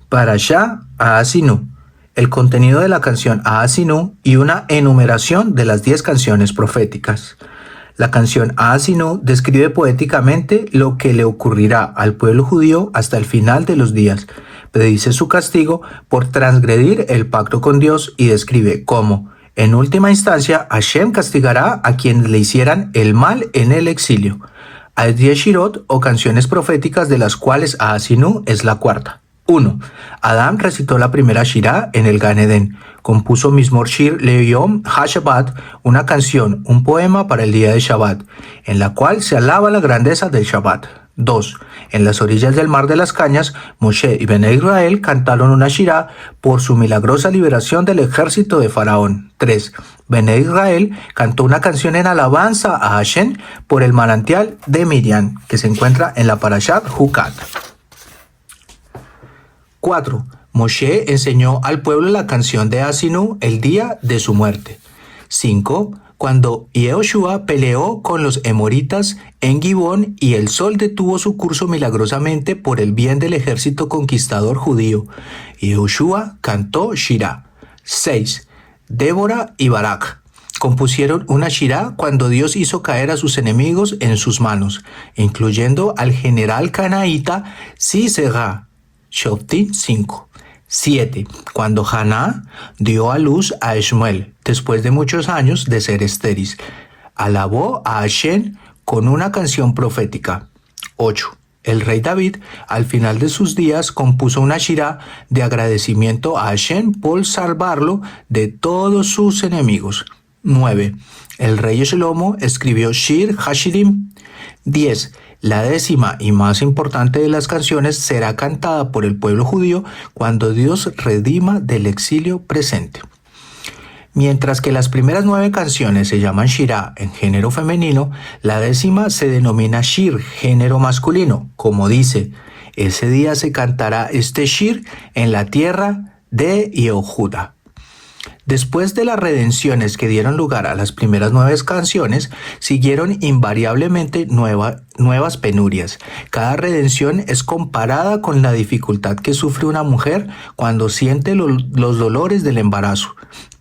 Parashá Haazinu, el contenido de la canción Haazinu y una enumeración de las 10 canciones proféticas. La canción Haazinu describe poéticamente lo que le ocurrirá al pueblo judío hasta el final de los días, predice su castigo por transgredir el pacto con Dios y describe cómo, en última instancia, Hashem castigará a quienes le hicieran el mal en el exilio. Hay 10 shirot o canciones proféticas de las cuales Haazinu es la cuarta. 1. Adán recitó la primera shirá en el Gan Edén. Compuso Mizmor Shir Leyom HaShabbat, una canción, un poema para el día de Shabbat, en la cual se alaba la grandeza del Shabbat. 2. En las orillas del mar de las cañas, Moshe y Bnei Israel cantaron una shirá por su milagrosa liberación del ejército de Faraón. 3. Bnei Israel cantó una canción en alabanza a Hashem por el manantial de Miriam, que se encuentra en la Parashat Hukat. 4. Moshe enseñó al pueblo la canción de Haazinu el día de su muerte. 5. Cuando Yehoshua peleó con los emoritas en Gibón y el sol detuvo su curso milagrosamente por el bien del ejército conquistador judío, Yehoshua cantó shirá. 6. Débora y Barak compusieron una shirá cuando Dios hizo caer a sus enemigos en sus manos, incluyendo al general canaíta Sisera. Shoftim 5. 7. Cuando Haná dio a luz a Shmuel, después de muchos años de ser estéril, alabó a Hashem con una canción profética. 8. El rey David, al final de sus días, compuso una shirá de agradecimiento a Hashem por salvarlo de todos sus enemigos. 9. El rey Shlomo escribió Shir Hashirim. 10. La décima y más importante de las canciones será cantada por el pueblo judío cuando Dios redima del exilio presente. Mientras que las primeras 9 canciones se llaman shirá en género femenino, la décima se denomina shir, género masculino, como dice, ese día se cantará este shir en la tierra de Yehuda. Después de las redenciones que dieron lugar a las primeras 9 canciones, siguieron invariablemente nuevas penurias. Cada redención es comparada con la dificultad que sufre una mujer cuando siente los dolores del embarazo,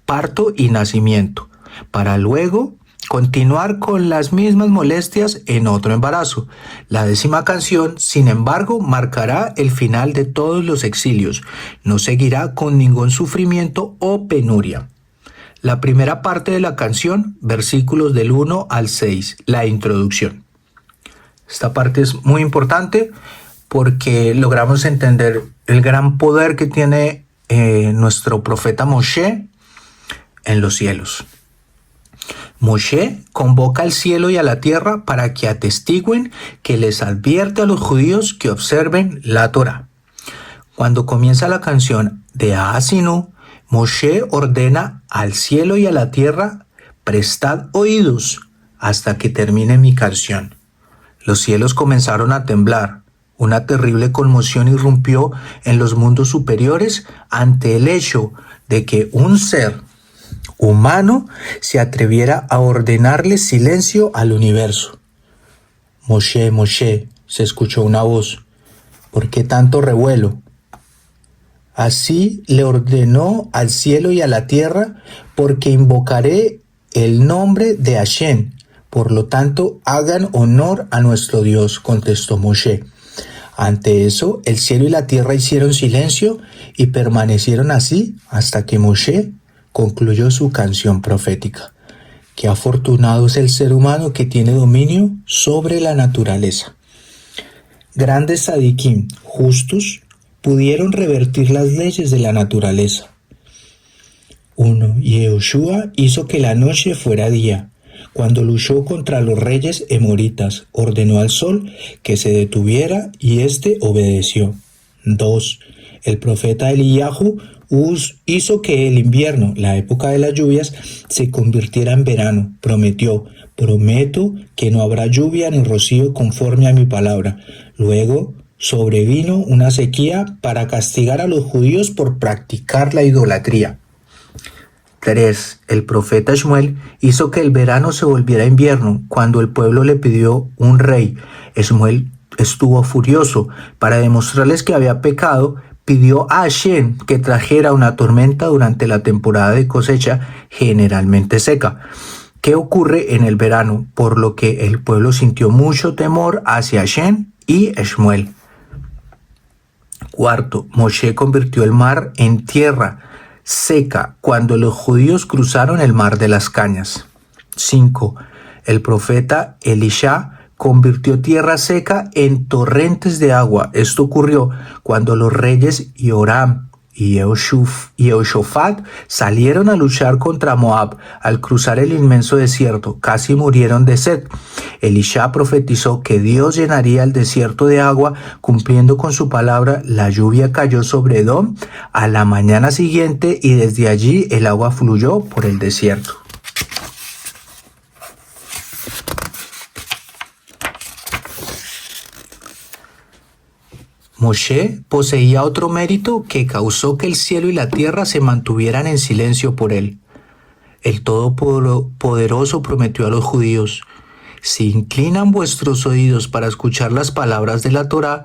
parto y nacimiento, para luego continuar con las mismas molestias en otro embarazo. La décima canción, sin embargo, marcará el final de todos los exilios. No seguirá con ningún sufrimiento o penuria. La primera parte de la canción, versículos del 1 al 6, la introducción. Esta parte es muy importante porque logramos entender el gran poder que tiene nuestro profeta Moshe en los cielos. Moshe convoca al cielo y a la tierra para que atestiguen que les advierte a los judíos que observen la Torá. Cuando comienza la canción de Haazinu, Moshe ordena al cielo y a la tierra: prestad oídos hasta que termine mi canción. Los cielos comenzaron a temblar. Una terrible conmoción irrumpió en los mundos superiores ante el hecho de que un ser humano se atreviera a ordenarle silencio al universo. Moshe, Moshe, se escuchó una voz. ¿Por qué tanto revuelo? Así le ordenó al cielo y a la tierra, porque invocaré el nombre de Hashem. Por lo tanto, hagan honor a nuestro Dios, contestó Moshe. Ante eso, el cielo y la tierra hicieron silencio y permanecieron así hasta que Moshe concluyó su canción profética. Qué afortunado es el ser humano que tiene dominio sobre la naturaleza. Grandes tzadikim, justos, pudieron revertir las leyes de la naturaleza. 1. Yehoshua hizo que la noche fuera día. Cuando luchó contra los reyes emoritas, ordenó al sol que se detuviera y éste obedeció. 2. El profeta Eliyahu hizo que el invierno, la época de las lluvias, se convirtiera en verano. Prometió: prometo que no habrá lluvia ni rocío conforme a mi palabra. Luego sobrevino una sequía para castigar a los judíos por practicar la idolatría. 3. El profeta Shmuel hizo que el verano se volviera invierno cuando el pueblo le pidió un rey. Shmuel estuvo furioso para demostrarles que había pecado, pidió a Hashem que trajera una tormenta durante la temporada de cosecha generalmente seca, que ocurre en el verano, por lo que el pueblo sintió mucho temor hacia Hashem y Shmuel. Cuarto, Moshe convirtió el mar en tierra seca cuando los judíos cruzaron el mar de las cañas. 5. El profeta Elisha convirtió tierra seca en torrentes de agua. Esto ocurrió cuando los reyes Joram y Jehoshafat salieron a luchar contra Moab. Al cruzar el inmenso desierto, casi murieron de sed. Elisha profetizó que Dios llenaría el desierto de agua, cumpliendo con su palabra. La lluvia cayó sobre Edom a la mañana siguiente y desde allí el agua fluyó por el desierto. Moshe poseía otro mérito que causó que el cielo y la tierra se mantuvieran en silencio por él. El Todopoderoso prometió a los judíos: si inclinan vuestros oídos para escuchar las palabras de la Torá,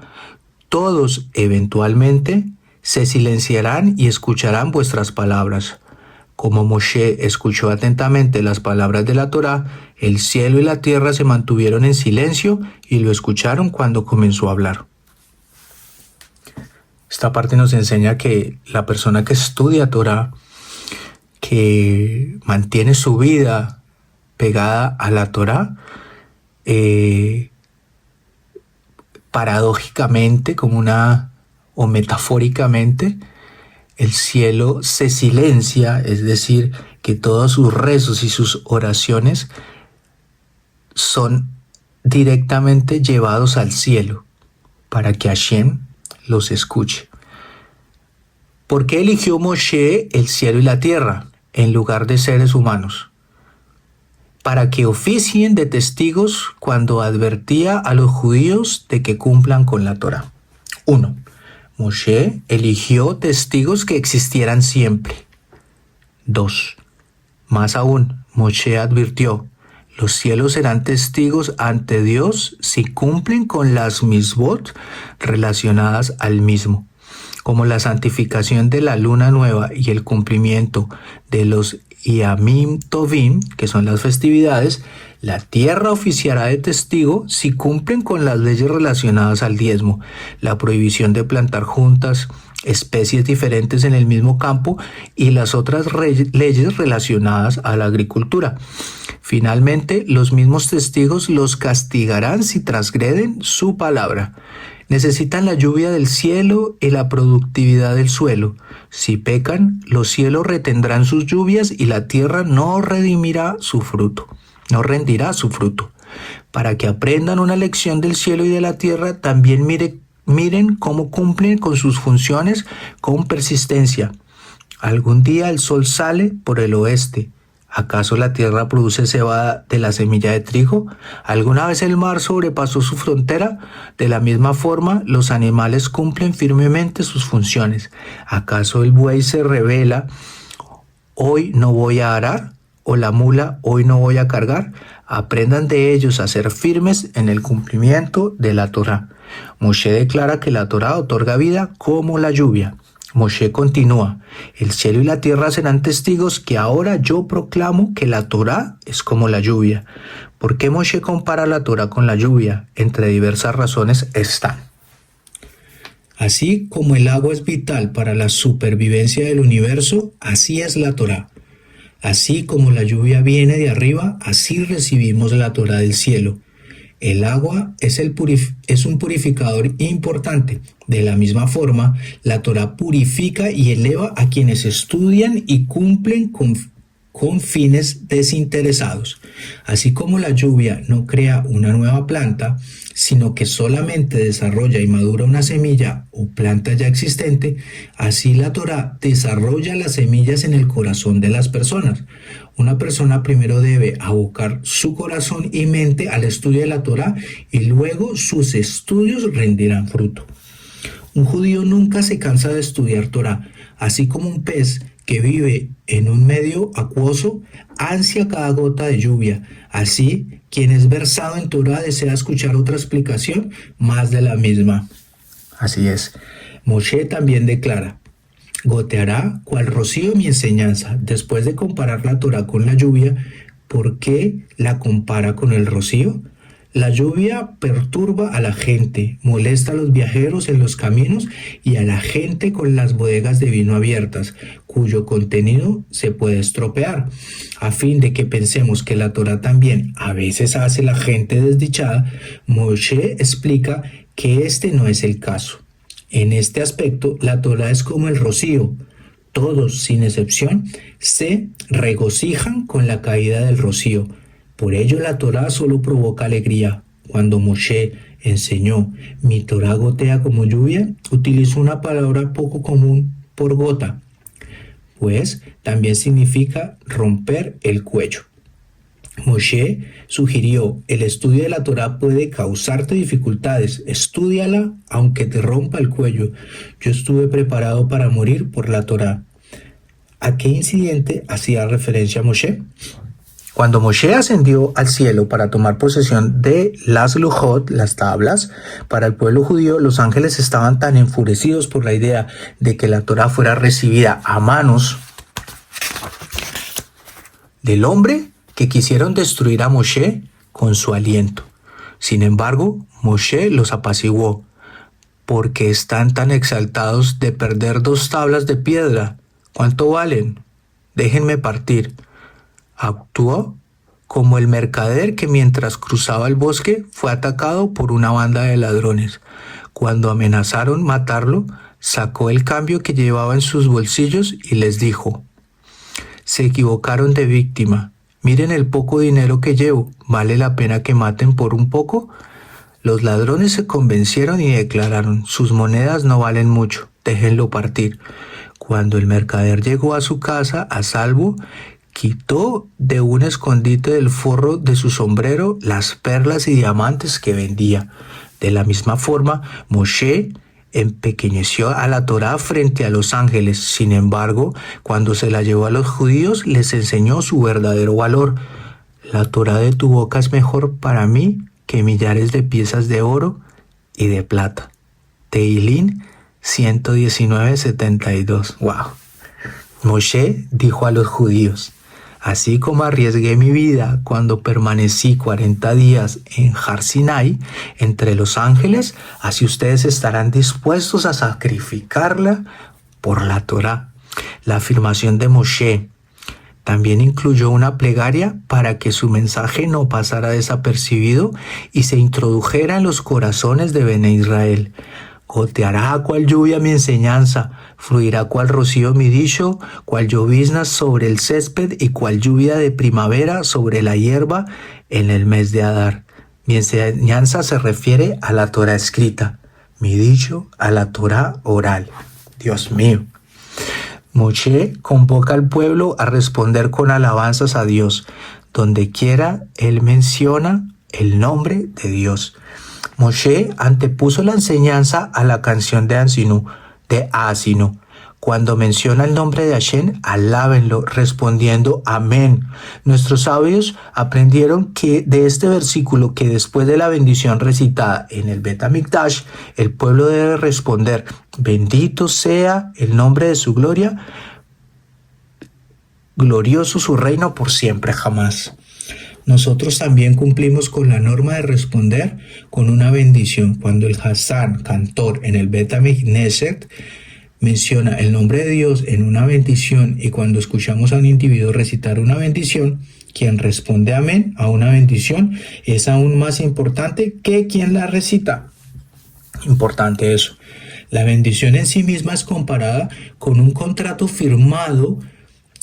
todos eventualmente se silenciarán y escucharán vuestras palabras. Como Moshe escuchó atentamente las palabras de la Torá, el cielo y la tierra se mantuvieron en silencio y lo escucharon cuando comenzó a hablar. Esta parte nos enseña que la persona que estudia Torá, que mantiene su vida pegada a la Torá, paradójicamente o metafóricamente, el cielo se silencia, es decir, que todos sus rezos y sus oraciones son directamente llevados al cielo para que Hashem los escuche. ¿Por qué eligió Moshe el cielo y la tierra en lugar de seres humanos? Para que oficien de testigos cuando advertía a los judíos de que cumplan con la Torá. 1. Moshe eligió testigos que existieran siempre. 2. Más aún, Moshe advirtió: los cielos serán testigos ante Dios si cumplen con las misbot relacionadas al mismo, como la santificación de la luna nueva y el cumplimiento de los Yamim Tovim, que son las festividades. La tierra oficiará de testigo si cumplen con las leyes relacionadas al diezmo, la prohibición de plantar juntas especies diferentes en el mismo campo y las otras leyes relacionadas a la agricultura. Finalmente, los mismos testigos los castigarán si transgreden su palabra. Necesitan la lluvia del cielo y la productividad del suelo. Si pecan, los cielos retendrán sus lluvias y la tierra no rendirá su fruto. Para que aprendan una lección del cielo y de la tierra, también miren cómo cumplen con sus funciones con persistencia. Algún día el sol sale por el oeste. ¿Acaso la tierra produce cebada de la semilla de trigo? ¿Alguna vez el mar sobrepasó su frontera? De la misma forma, los animales cumplen firmemente sus funciones. ¿Acaso el buey se revela: hoy no voy a arar? ¿O la mula: hoy no voy a cargar? Aprendan de ellos a ser firmes en el cumplimiento de la Torá. Moshe declara que la Torá otorga vida como la lluvia. Moshe continúa: el cielo y la tierra serán testigos que ahora yo proclamo que la Torá es como la lluvia. ¿Por qué Moshe compara la Torá con la lluvia? Entre diversas razones están: así como el agua es vital para la supervivencia del universo, así es la Torá. Así como la lluvia viene de arriba, así recibimos la Torá del cielo. El agua es un purificador importante. De la misma forma, la Torá purifica y eleva a quienes estudian y cumplen con fines desinteresados. Así como la lluvia no crea una nueva planta, sino que solamente desarrolla y madura una semilla o planta ya existente, así la Torá desarrolla las semillas en el corazón de las personas. Una persona primero debe abocar su corazón y mente al estudio de la Torá y luego sus estudios rendirán fruto. Un judío nunca se cansa de estudiar Torá, así como un pez que vive en un medio acuoso ansia cada gota de lluvia. Así, quien es versado en Torá desea escuchar otra explicación más de la misma. Así es. Moshe también declara: goteará cual rocío mi enseñanza. Después de comparar la Torá con la lluvia, ¿por qué la compara con el rocío? La lluvia perturba a la gente, molesta a los viajeros en los caminos y a la gente con las bodegas de vino abiertas, cuyo contenido se puede estropear. A fin de que pensemos que la Torá también a veces hace la gente desdichada, Moshe explica que este no es el caso. En este aspecto, la Torá es como el rocío. Todos, sin excepción, se regocijan con la caída del rocío. Por ello la Torá solo provoca alegría. Cuando Moshe enseñó mi Torá gotea como lluvia, utilizó una palabra poco común por gota, pues también significa romper el cuello. Moshe sugirió: el estudio de la Torá puede causarte dificultades, estúdiala aunque te rompa el cuello. Yo estuve preparado para morir por la Torá. ¿A qué incidente hacía referencia Moshe? Cuando Moshe ascendió al cielo para tomar posesión de las Lujot, las tablas, para el pueblo judío, los ángeles estaban tan enfurecidos por la idea de que la Torá fuera recibida a manos del hombre que quisieron destruir a Moshe con su aliento. Sin embargo, Moshe los apaciguó. ¿Por qué están tan exaltados de perder 2 tablas de piedra? ¿Cuánto valen? Déjenme partir. Actuó como el mercader que mientras cruzaba el bosque fue atacado por una banda de ladrones. Cuando amenazaron matarlo, sacó el cambio que llevaba en sus bolsillos y les dijo: se equivocaron de víctima. Miren el poco dinero que llevo. ¿Vale la pena que maten por un poco? Los ladrones se convencieron y declararon: sus monedas no valen mucho, déjenlo partir. Cuando el mercader llegó a su casa a salvo, quitó de un escondite del forro de su sombrero las perlas y diamantes que vendía. De la misma forma, Moshe empequeñeció a la Torá frente a los ángeles. Sin embargo, cuando se la llevó a los judíos, les enseñó su verdadero valor. La Torá de tu boca es mejor para mí que millares de piezas de oro y de plata. Teilín 119:72. ¡Wow! Moshe dijo a los judíos: así como arriesgué mi vida cuando permanecí 40 días en Har Sinai entre los ángeles, así ustedes estarán dispuestos a sacrificarla por la Torá. La afirmación de Moshe también incluyó una plegaria para que su mensaje no pasara desapercibido y se introdujera en los corazones de Bene Israel. Goteará cual lluvia mi enseñanza, fluirá cual rocío mi dicho, cual lloviznas sobre el césped y cual lluvia de primavera sobre la hierba en el mes de Adar. Mi enseñanza se refiere a la Torá escrita, mi dicho a la Torá oral. Dios mío. Moshe convoca al pueblo a responder con alabanzas a Dios. Donde quiera él menciona el nombre de Dios. Moshe antepuso la enseñanza a la canción de Asinu. Cuando menciona el nombre de Hashem, alábenlo, respondiendo amén. Nuestros sabios aprendieron que de este versículo que después de la bendición recitada en el Bet Hamikdash, el pueblo debe responder: bendito sea el nombre de su gloria, glorioso su reino por siempre jamás. Nosotros también cumplimos con la norma de responder con una bendición. Cuando el Hassan, cantor en el Bet HaMiknesset, menciona el nombre de Dios en una bendición, y cuando escuchamos a un individuo recitar una bendición, quien responde amén a una bendición es aún más importante que quien la recita. Importante eso. La bendición en sí misma es comparada con un contrato firmado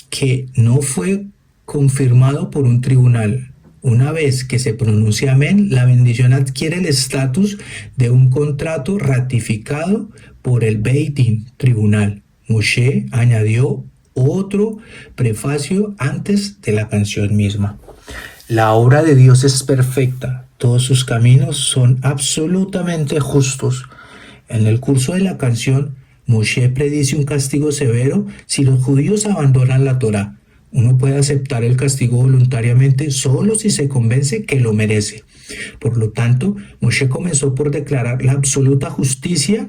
que no fue confirmado por un tribunal. Una vez que se pronuncia amén, la bendición adquiere el estatus de un contrato ratificado por el Beit Din, tribunal. Moshe añadió otro prefacio antes de la canción misma. La obra de Dios es perfecta, todos sus caminos son absolutamente justos. En el curso de la canción, Moshe predice un castigo severo si los judíos abandonan la Torá. Uno puede aceptar el castigo voluntariamente solo si se convence que lo merece. Por lo tanto, Moshe comenzó por declarar la absoluta justicia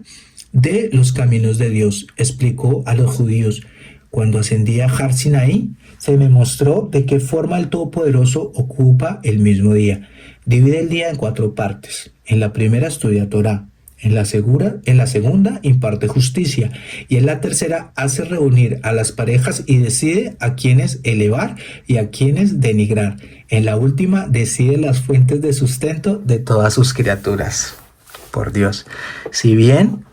de los caminos de Dios. Explicó a los judíos: cuando ascendí a Har Sinaí, se me mostró de qué forma el Todopoderoso ocupa el mismo día. Divide el día en 4 partes. En la primera estudia Torá. En la segunda imparte justicia, y en la tercera hace reunir a las parejas y decide a quienes elevar y a quienes denigrar. En la última decide las fuentes de sustento de todas sus criaturas. Por Dios, si bien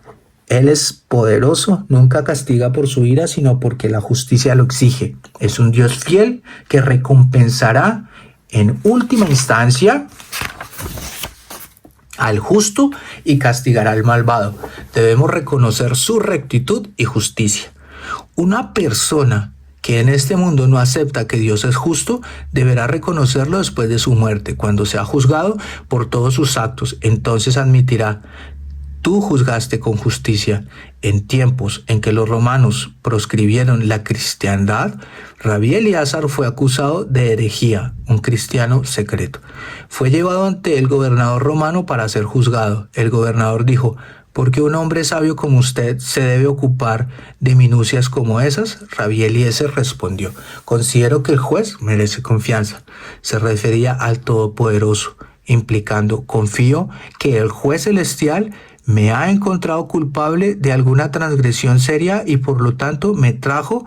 Él es poderoso, nunca castiga por su ira, sino porque la justicia lo exige. Es un Dios fiel que recompensará en última instancia al justo y castigará al malvado. Debemos reconocer su rectitud y justicia. Una persona que en este mundo no acepta que Dios es justo, deberá reconocerlo después de su muerte, cuando sea juzgado por todos sus actos. Entonces admitirá: tú juzgaste con justicia. En tiempos en que los romanos proscribieron la cristiandad, Rabí Elíasar fue acusado de herejía, un cristiano secreto. Fue llevado ante el gobernador romano para ser juzgado. El gobernador dijo: ¿por qué un hombre sabio como usted se debe ocupar de minucias como esas? Rabí Eliezer respondió: considero que el juez merece confianza. Se refería al Todopoderoso, implicando: confío que el juez celestial me ha encontrado culpable de alguna transgresión seria y por lo tanto me trajo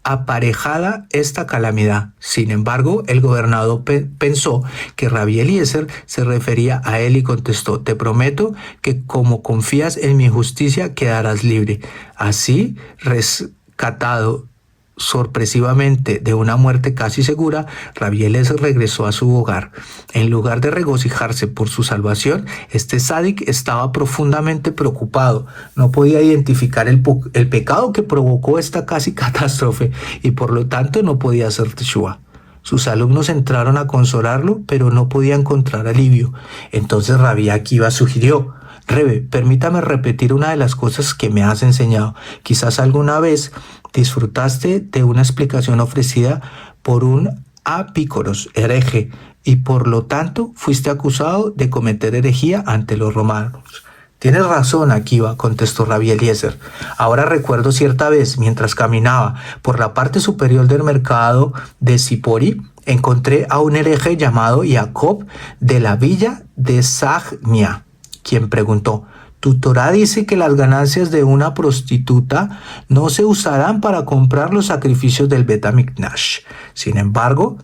aparejada esta calamidad. Sin embargo, el gobernador pensó que Rabí Eliezer se refería a él y contestó: te prometo que como confías en mi justicia quedarás libre. Así, rescatado sorpresivamente de una muerte casi segura, Rabí Eliezer regresó a su hogar. En lugar de regocijarse por su salvación, este sádic estaba profundamente preocupado. No podía identificar el pecado que provocó esta casi catástrofe y por lo tanto no podía hacer teshuva. Sus alumnos entraron a consolarlo, pero no podía encontrar alivio. Entonces Rabí Akiva sugirió: Rebe, permítame repetir una de las cosas que me has enseñado. Quizás alguna vez disfrutaste de una explicación ofrecida por un apícoros, hereje, y por lo tanto fuiste acusado de cometer herejía ante los romanos. Tienes razón, Akiva, contestó Rabí Eliezer. Ahora recuerdo cierta vez, mientras caminaba por la parte superior del mercado de Sipori, encontré a un hereje llamado Jacob de la villa de Sagmia, quien preguntó: tu Torá dice que las ganancias de una prostituta no se usarán para comprar los sacrificios del Bet HaMikdash. Sin embargo,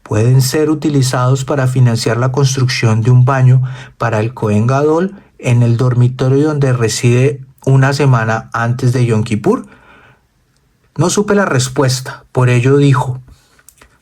pueden ser utilizados para financiar la construcción de un baño para el Cohen Gadol en el dormitorio donde reside una semana antes de Yom Kippur. No supe la respuesta, por ello dijo: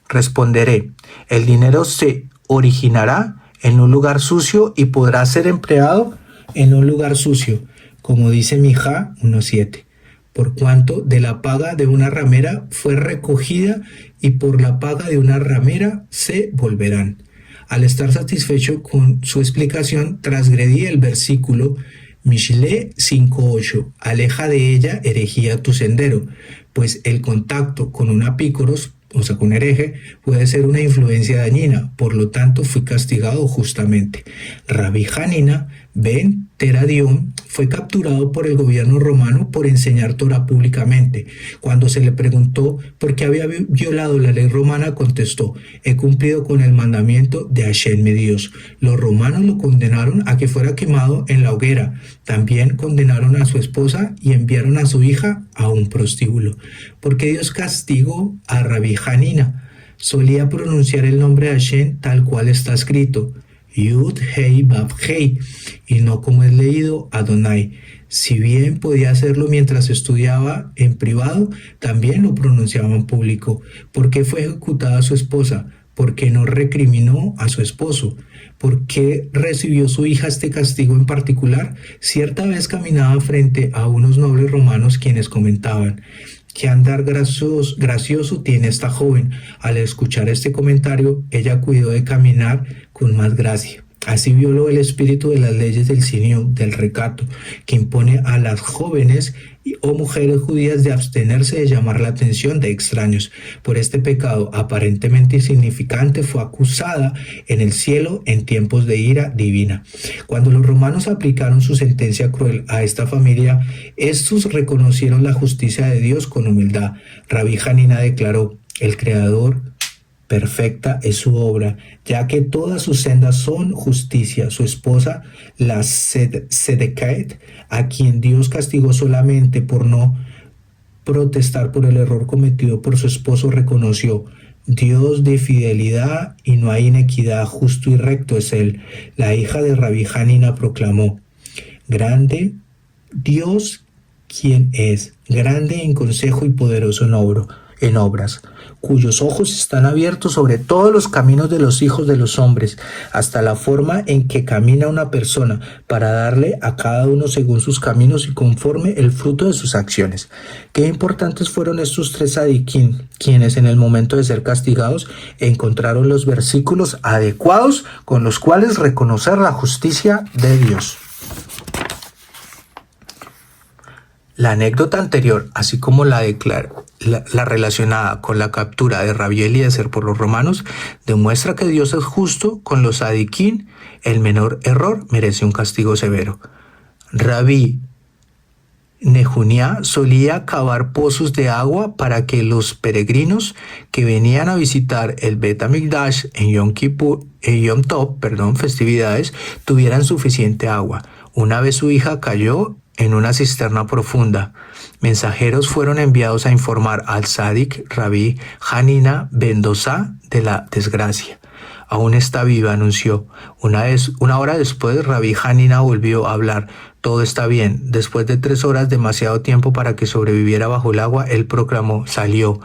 responderé, el dinero se originará en un lugar sucio y podrá ser empleado en un lugar sucio, como dice Mijá 1:7, por cuanto de la paga de una ramera fue recogida y por la paga de una ramera se volverán. Al estar satisfecho con su explicación, transgredí el versículo Mishle 5:8, aleja de ella herejía tu sendero, pues el contacto con un apícoros, o sea, con hereje, puede ser una influencia dañina, por lo tanto fui castigado justamente. Rabí Hanina ben Teradión fue capturado por el gobierno romano por enseñar Torá públicamente. Cuando se le preguntó por qué había violado la ley romana, contestó: he cumplido con el mandamiento de Hashem mi Dios. Los romanos lo condenaron a que fuera quemado en la hoguera. También condenaron a su esposa y enviaron a su hija a un prostíbulo. ¿Por qué Dios castigó a Rabí Hanina? Solía pronunciar el nombre de Hashem tal cual está escrito: Yud Hei Vav Hei, y no como es leído Adonai. Si bien podía hacerlo mientras estudiaba en privado, también lo pronunciaba en público. ¿Por qué fue ejecutada su esposa? ¿Por qué no recriminó a su esposo? ¿Por qué recibió su hija este castigo en particular? Cierta vez caminaba frente a unos nobles romanos quienes comentaban: ¿qué andar gracioso tiene esta joven? Al escuchar este comentario, ella cuidó de caminar con más gracia. Así violó el espíritu de las leyes del Siniú, del recato, que impone a las jóvenes o mujeres judías de abstenerse de llamar la atención de extraños. Por este pecado aparentemente insignificante fue acusada en el cielo en tiempos de ira divina. Cuando los romanos aplicaron su sentencia cruel a esta familia, estos reconocieron la justicia de Dios con humildad. Rabí Hanina declaró: el Creador perfecta es su obra, ya que todas sus sendas son justicia. Su esposa, la Sedecaet, a quien Dios castigó solamente por no protestar por el error cometido por su esposo, reconoció: Dios de fidelidad y no hay inequidad, justo y recto es Él. La hija de Rabí Hanina proclamó: grande Dios, quien es grande en consejo y poderoso en obras, cuyos ojos están abiertos sobre todos los caminos de los hijos de los hombres, hasta la forma en que camina una persona, para darle a cada uno según sus caminos y conforme el fruto de sus acciones. Qué importantes fueron estos tres tzadikim, quienes en el momento de ser castigados encontraron los versículos adecuados con los cuales reconocer la justicia de Dios. La anécdota anterior, así como la relacionada con la captura de Rabí Eliezer por los romanos, demuestra que Dios es justo con los tzadikim. El menor error merece un castigo severo. Rabí Nehunia solía cavar pozos de agua para que los peregrinos que venían a visitar el Bet HaMikdash en Yom Tov, festividades, tuvieran suficiente agua. Una vez su hija cayó en una cisterna profunda. Mensajeros fueron enviados a informar al tzadik Rabí Hanina ben Dosa de la desgracia. Aún está viva, anunció. Una hora después, Rabí Hanina volvió a hablar. Todo está bien. Después de 3 horas, demasiado tiempo para que sobreviviera bajo el agua, él proclamó: salió.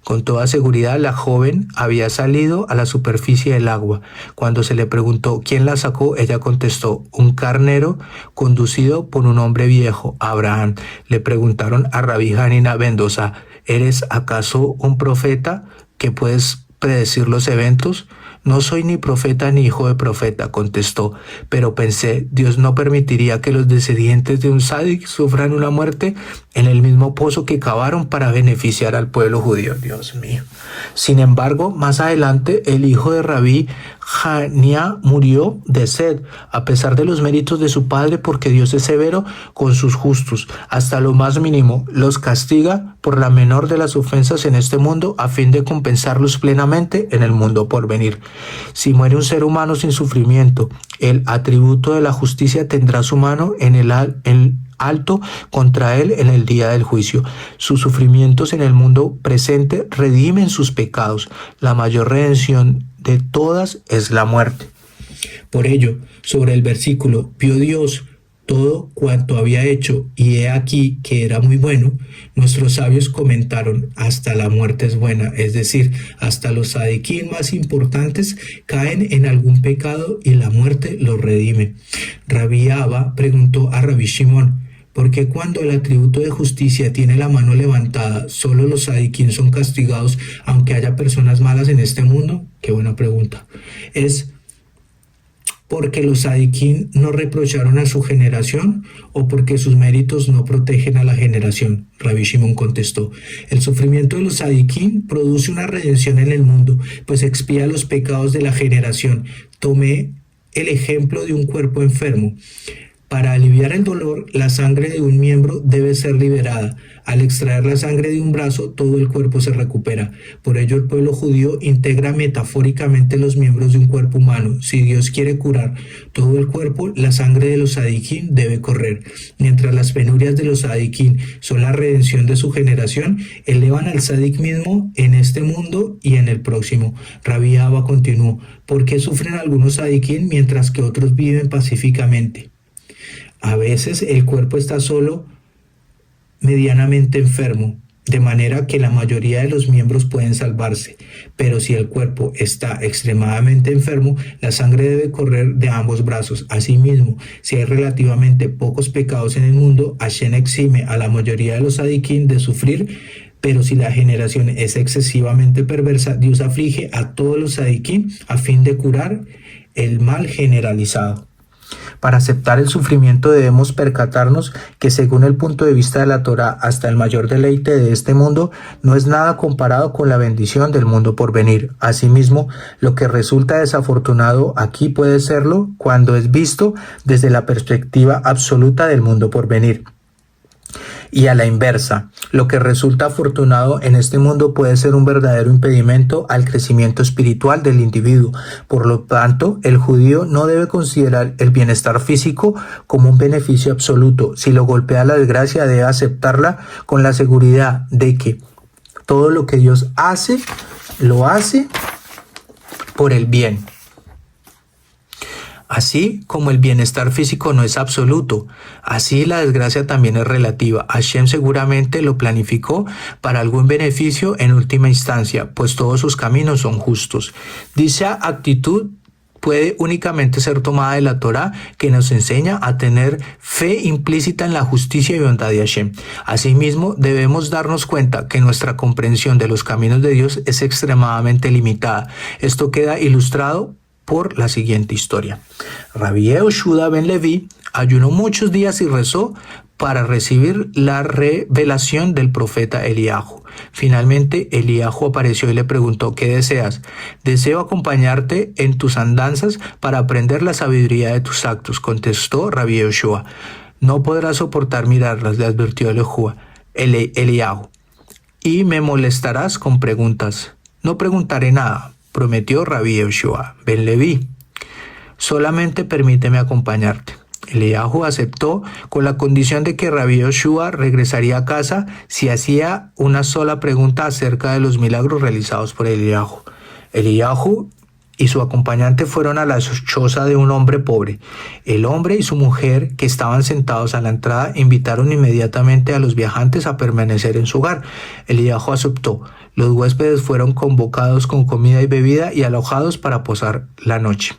Con toda seguridad, la joven había salido a la superficie del agua. Cuando se le preguntó quién la sacó, ella contestó: un carnero conducido por un hombre viejo, Abraham. Le preguntaron a Rabí Hanina ben Dosa: ¿eres acaso un profeta que puedes predecir los eventos? No soy ni profeta ni hijo de profeta, contestó, pero pensé: Dios no permitiría que los descendientes de un tzadik sufran una muerte en el mismo pozo que cavaron para beneficiar al pueblo judío. Dios mío. Sin embargo, más adelante, el hijo de Rabí Hanina murió de sed, a pesar de los méritos de su padre, porque Dios es severo con sus justos. Hasta lo más mínimo los castiga por la menor de las ofensas en este mundo, a fin de compensarlos plenamente en el mundo por venir. Si muere un ser humano sin sufrimiento, el atributo de la justicia tendrá su mano en el alto contra él en el día del juicio. Sus sufrimientos en el mundo presente redimen sus pecados. La mayor redención de todas es la muerte. Por ello, sobre el versículo: vio Dios todo cuanto había hecho, y he aquí que era muy bueno, nuestros sabios comentaron: hasta la muerte es buena, es decir, hasta los tzadikim más importantes caen en algún pecado y la muerte los redime. Rabí Abba preguntó a Rabí Shimon: ¿por qué cuando el atributo de justicia tiene la mano levantada, solo los tzadikim son castigados, aunque haya personas malas en este mundo? Qué buena pregunta. ¿Es porque los tzadikim no reprocharon a su generación o porque sus méritos no protegen a la generación? Rabí Shimon contestó: el sufrimiento de los tzadikim produce una redención en el mundo, pues expía los pecados de la generación. Tomé el ejemplo de un cuerpo enfermo. Para aliviar el dolor, la sangre de un miembro debe ser liberada. Al extraer la sangre de un brazo, todo el cuerpo se recupera. Por ello, el pueblo judío integra metafóricamente los miembros de un cuerpo humano. Si Dios quiere curar todo el cuerpo, la sangre de los tzadikim debe correr. Mientras las penurias de los tzadikim son la redención de su generación, elevan al tzadik mismo en este mundo y en el próximo. Rabí Abba continuó: ¿por qué sufren algunos tzadikim mientras que otros viven pacíficamente? A veces el cuerpo está solo medianamente enfermo, de manera que la mayoría de los miembros pueden salvarse. Pero si el cuerpo está extremadamente enfermo, la sangre debe correr de ambos brazos. Asimismo, si hay relativamente pocos pecados en el mundo, Hashem exime a la mayoría de los tzadikim de sufrir. Pero si la generación es excesivamente perversa, Dios aflige a todos los tzadikim a fin de curar el mal generalizado. Para aceptar el sufrimiento debemos percatarnos que según el punto de vista de la Torá, hasta el mayor deleite de este mundo no es nada comparado con la bendición del mundo por venir. Asimismo, lo que resulta desafortunado aquí puede serlo cuando es visto desde la perspectiva absoluta del mundo por venir. Y a la inversa, lo que resulta afortunado en este mundo puede ser un verdadero impedimento al crecimiento espiritual del individuo. Por lo tanto, el judío no debe considerar el bienestar físico como un beneficio absoluto. Si lo golpea la desgracia, debe aceptarla con la seguridad de que todo lo que Dios hace, lo hace por el bien. Así como el bienestar físico no es absoluto, así la desgracia también es relativa. Hashem seguramente lo planificó para algún beneficio en última instancia, pues todos sus caminos son justos. Dicha actitud puede únicamente ser tomada de la Torá, que nos enseña a tener fe implícita en la justicia y bondad de Hashem. Asimismo, debemos darnos cuenta que nuestra comprensión de los caminos de Dios es extremadamente limitada. Esto queda ilustrado por la siguiente historia. Rabbi Yehoshua ben Levi ayunó muchos días y rezó para recibir la revelación del profeta Eliyahu. Finalmente, Eliyahu apareció y le preguntó: ¿qué deseas? Deseo acompañarte en tus andanzas para aprender la sabiduría de tus actos, contestó Rabbi Yehoshua. No podrás soportar mirarlas, le advirtió Eliyahu, y me molestarás con preguntas. No preguntaré nada, prometió Rabbi Yehoshua ben Levi. Solamente permíteme acompañarte. Eliyahu aceptó con la condición de que Rabbi Yehoshua regresaría a casa si hacía una sola pregunta acerca de los milagros realizados por Eliyahu. Eliyahu y su acompañante fueron a la choza de un hombre pobre. El hombre y su mujer, que estaban sentados a la entrada, invitaron inmediatamente a los viajantes a permanecer en su hogar. Eliyahu aceptó. Los huéspedes fueron convocados con comida y bebida y alojados para pasar la noche.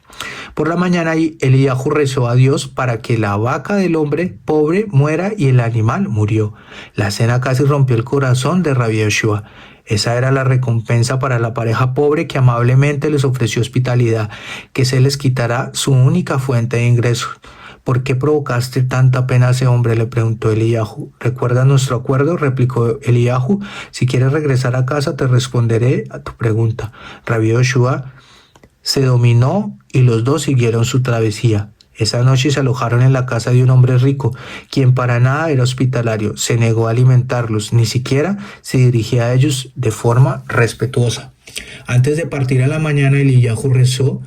Por la mañana, Eliyahu rezó a Dios para que la vaca del hombre pobre muera, y el animal murió. La cena casi rompió el corazón de Rabbi Yehoshua. Esa era la recompensa para la pareja pobre que amablemente les ofreció hospitalidad, que se les quitará su única fuente de ingresos. ¿Por qué provocaste tanta pena a ese hombre?, le preguntó Eliyahu. ¿Recuerdas nuestro acuerdo?, replicó Eliyahu. Si quieres regresar a casa, te responderé a tu pregunta. Rabbi Yehoshua se dominó y los dos siguieron su travesía. Esa noche se alojaron en la casa de un hombre rico, quien para nada era hospitalario. Se negó a alimentarlos, ni siquiera se dirigía a ellos de forma respetuosa. Antes de partir a la mañana, Eliyahu rezó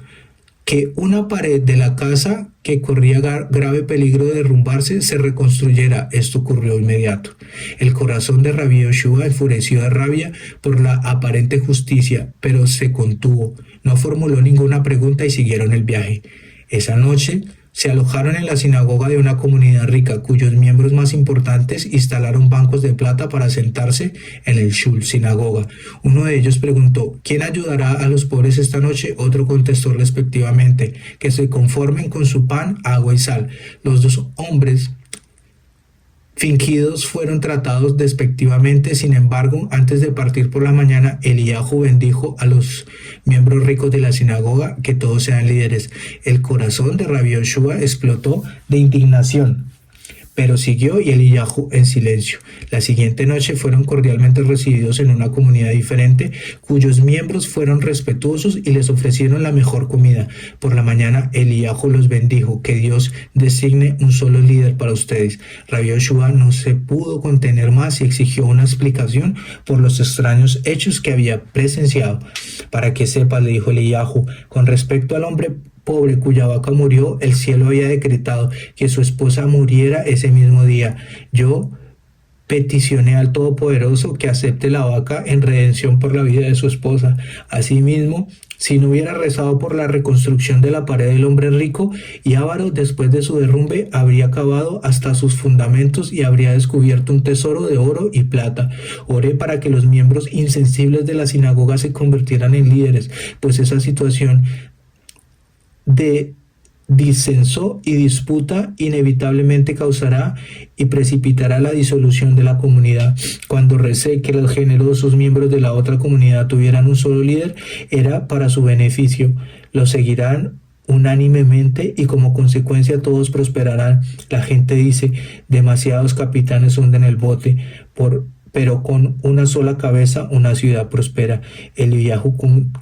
que una pared de la casa que corría grave peligro de derrumbarse se reconstruyera. Esto ocurrió inmediato. El corazón de Rabbi Yehoshua enfureció de rabia por la aparente justicia, pero se contuvo. No formuló ninguna pregunta y siguieron el viaje. Esa noche se alojaron en la sinagoga de una comunidad rica, cuyos miembros más importantes instalaron bancos de plata para sentarse en el shul, sinagoga. Uno de ellos preguntó: ¿quién ayudará a los pobres esta noche? Otro contestó respectivamente: que se conformen con su pan, agua y sal. Los dos hombres fingidos fueron tratados despectivamente. Sin embargo, antes de partir por la mañana, Eliyahu bendijo a los miembros ricos de la sinagoga, que todos sean líderes. El corazón de Rabbi Yehoshua explotó de indignación, pero siguió y Eliyahu en silencio. La siguiente noche fueron cordialmente recibidos en una comunidad diferente, cuyos miembros fueron respetuosos y les ofrecieron la mejor comida. Por la mañana, Eliyahu los bendijo: que Dios designe un solo líder para ustedes. Rabbi Yehoshua no se pudo contener más y exigió una explicación por los extraños hechos que había presenciado. Para que sepas, le dijo Eliyahu, con respecto al hombre pobre cuya vaca murió, el cielo había decretado que su esposa muriera ese mismo día. Yo peticioné al Todopoderoso que acepte la vaca en redención por la vida de su esposa. Asimismo, si no hubiera rezado por la reconstrucción de la pared del hombre rico y avaro, después de su derrumbe habría cavado hasta sus fundamentos y habría descubierto un tesoro de oro y plata. Oré para que los miembros insensibles de la sinagoga se convirtieran en líderes, pues esa situación de disenso y disputa inevitablemente causará y precipitará la disolución de la comunidad. Cuando recé que los generosos miembros de la otra comunidad tuvieran un solo líder, era para su beneficio. Lo seguirán unánimemente y como consecuencia todos prosperarán. La gente dice, demasiados capitanes hunden el bote, pero con una sola cabeza una ciudad prospera. Eliyahu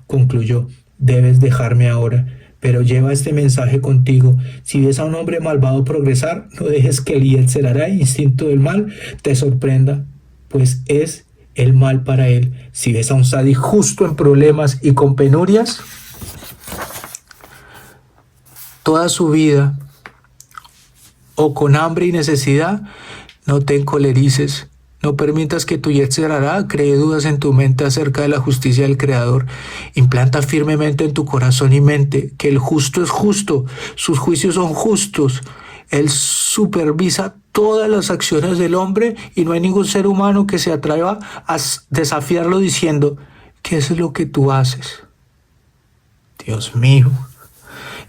concluyó, debes dejarme ahora, pero lleva este mensaje contigo. Si ves a un hombre malvado progresar, no dejes que el Yetzer-Hara, instinto del mal, te sorprenda, pues es el mal para él. Si ves a un sadi justo en problemas y con penurias, toda su vida, o con hambre y necesidad, no te encolerices. No permitas que tu Yetzer-Hara cree dudas en tu mente acerca de la justicia del Creador. Implanta firmemente en tu corazón y mente que el justo es justo, sus juicios son justos. Él supervisa todas las acciones del hombre y no hay ningún ser humano que se atreva a desafiarlo diciendo, ¿qué es lo que tú haces? Dios mío.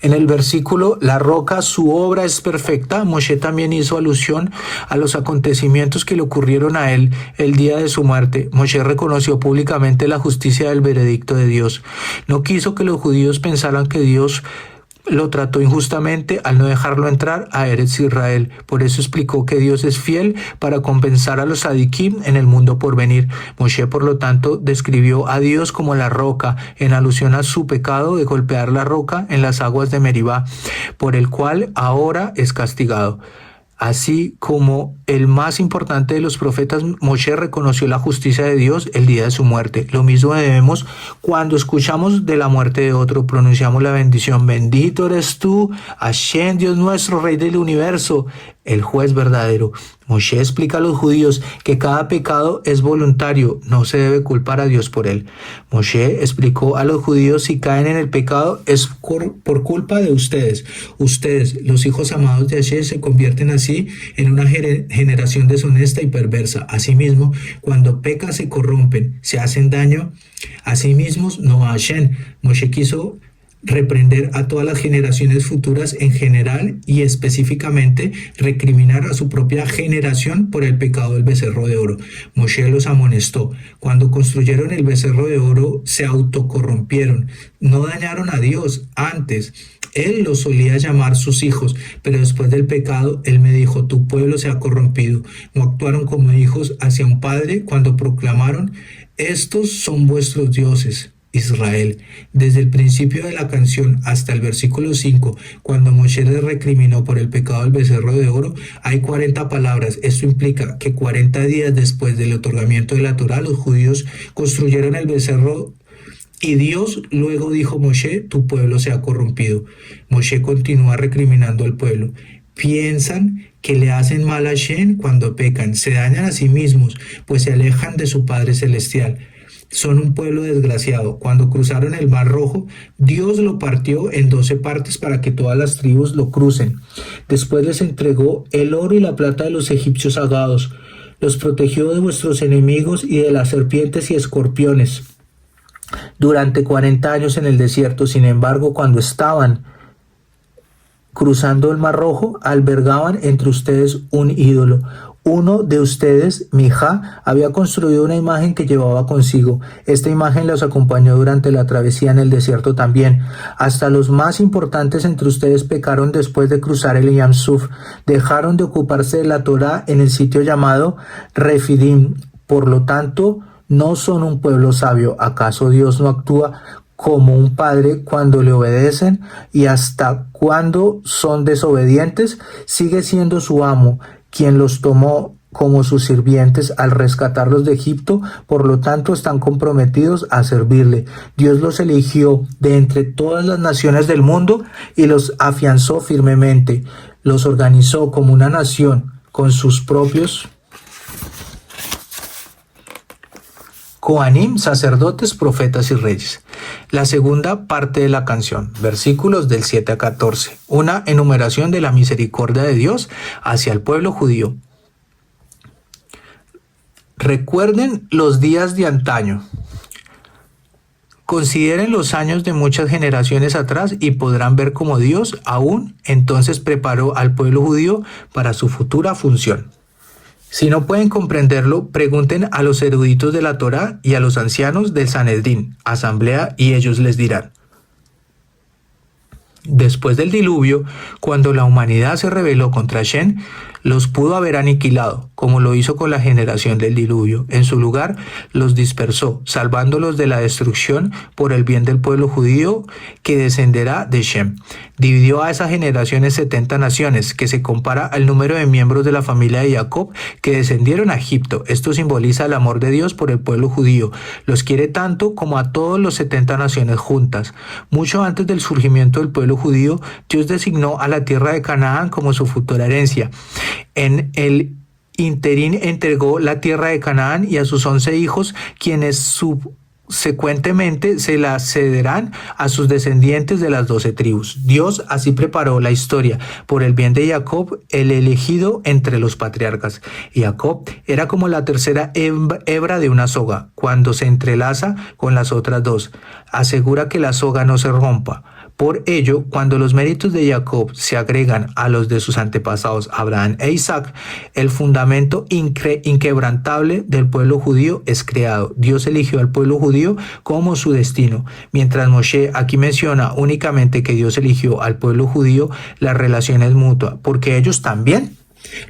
En el versículo, la roca, su obra es perfecta, Moshe también hizo alusión a los acontecimientos que le ocurrieron a él el día de su muerte. Moshe reconoció públicamente la justicia del veredicto de Dios. No quiso que los judíos pensaran que Dios lo trató injustamente al no dejarlo entrar a Eretz Israel. Por eso explicó que Dios es fiel para compensar a los tzadikim en el mundo por venir. Moshe, por lo tanto, describió a Dios como la roca, en alusión a su pecado de golpear la roca en las aguas de Meribá, por el cual ahora es castigado. Así como el más importante de los profetas, Moshe reconoció la justicia de Dios el día de su muerte. Lo mismo debemos cuando escuchamos de la muerte de otro, pronunciamos la bendición. Bendito eres tú, Hashem, Dios nuestro, Rey del universo, el juez verdadero. Moshe explica a los judíos que cada pecado es voluntario, no se debe culpar a Dios por él. Moshe explicó a los judíos si caen en el pecado es por culpa de ustedes. Ustedes, los hijos amados de Hashem, se convierten así en una generación deshonesta y perversa. Asimismo, cuando pecan se corrompen, se hacen daño a sí mismos, no a Hashem. Moshe quiso reprender a todas las generaciones futuras en general y específicamente recriminar a su propia generación por el pecado del becerro de oro. Moshe los amonestó. Cuando construyeron el becerro de oro se autocorrompieron, no dañaron a Dios. Antes él los solía llamar sus hijos, pero después del pecado él me dijo, tu pueblo se ha corrompido. No actuaron como hijos hacia un padre cuando proclamaron, estos son vuestros dioses, Israel. Desde el principio de la canción hasta el versículo 5, cuando Moshe les recriminó por el pecado del becerro de oro, hay 40 palabras. Esto implica que 40 días después del otorgamiento de la Torá, los judíos construyeron el becerro y Dios luego dijo, Moshe, tu pueblo se ha corrompido. Moshe continúa recriminando al pueblo. Piensan que le hacen mal a Hashem cuando pecan, se dañan a sí mismos, pues se alejan de su Padre Celestial. Son un pueblo desgraciado. Cuando cruzaron el Mar Rojo, Dios lo partió en 12 partes para que todas las tribus lo crucen. Después les entregó el oro y la plata de los egipcios agados. Los protegió de vuestros enemigos y de las serpientes y escorpiones durante 40 años en el desierto. Sin embargo, cuando estaban cruzando el Mar Rojo, albergaban entre ustedes un ídolo. Uno de ustedes, Mijá, había construido una imagen que llevaba consigo. Esta imagen los acompañó durante la travesía en el desierto también. Hasta los más importantes entre ustedes pecaron después de cruzar el Yam Suf. Dejaron de ocuparse de la Torá en el sitio llamado Refidim. Por lo tanto, no son un pueblo sabio. ¿Acaso Dios no actúa como un padre cuando le obedecen? ¿Y hasta cuando son desobedientes? Sigue siendo su amo, quien los tomó como sus sirvientes al rescatarlos de Egipto, por lo tanto están comprometidos a servirle. Dios los eligió de entre todas las naciones del mundo y los afianzó firmemente. Los organizó como una nación con sus propios Kohanim, sacerdotes, profetas y reyes. La segunda parte de la canción, versículos del 7 a 14, una enumeración de la misericordia de Dios hacia el pueblo judío. Recuerden los días de antaño. Consideren los años de muchas generaciones atrás y podrán ver cómo Dios aún entonces preparó al pueblo judío para su futura función. Si no pueden comprenderlo, pregunten a los eruditos de la Torá y a los ancianos del Sanedrín, asamblea, y ellos les dirán. Después del diluvio, cuando la humanidad se rebeló contra Shem, los pudo haber aniquilado, como lo hizo con la generación del diluvio. En su lugar, los dispersó, salvándolos de la destrucción por el bien del pueblo judío que descenderá de Shem. Dividió a esa generación en 70 naciones, que se compara al número de miembros de la familia de Jacob que descendieron a Egipto. Esto simboliza el amor de Dios por el pueblo judío. Los quiere tanto como a todos los 70 naciones juntas. Mucho antes del surgimiento del pueblo judío, Dios designó a la tierra de Canaán como su futura herencia. En el interín entregó la tierra de Canaán y a sus 11 hijos, quienes subsecuentemente se la cederán a sus descendientes de las 12 tribus. Dios así preparó la historia por el bien de Jacob, el elegido entre los patriarcas. Jacob era como la tercera hebra de una soga, cuando se entrelaza con las otras dos. Asegura que la soga no se rompa. Por ello, cuando los méritos de Jacob se agregan a los de sus antepasados Abraham e Isaac, el fundamento inquebrantable del pueblo judío es creado. Dios eligió al pueblo judío como su destino. Mientras Moshe aquí menciona únicamente que Dios eligió al pueblo judío, la relación es mutua, porque ellos también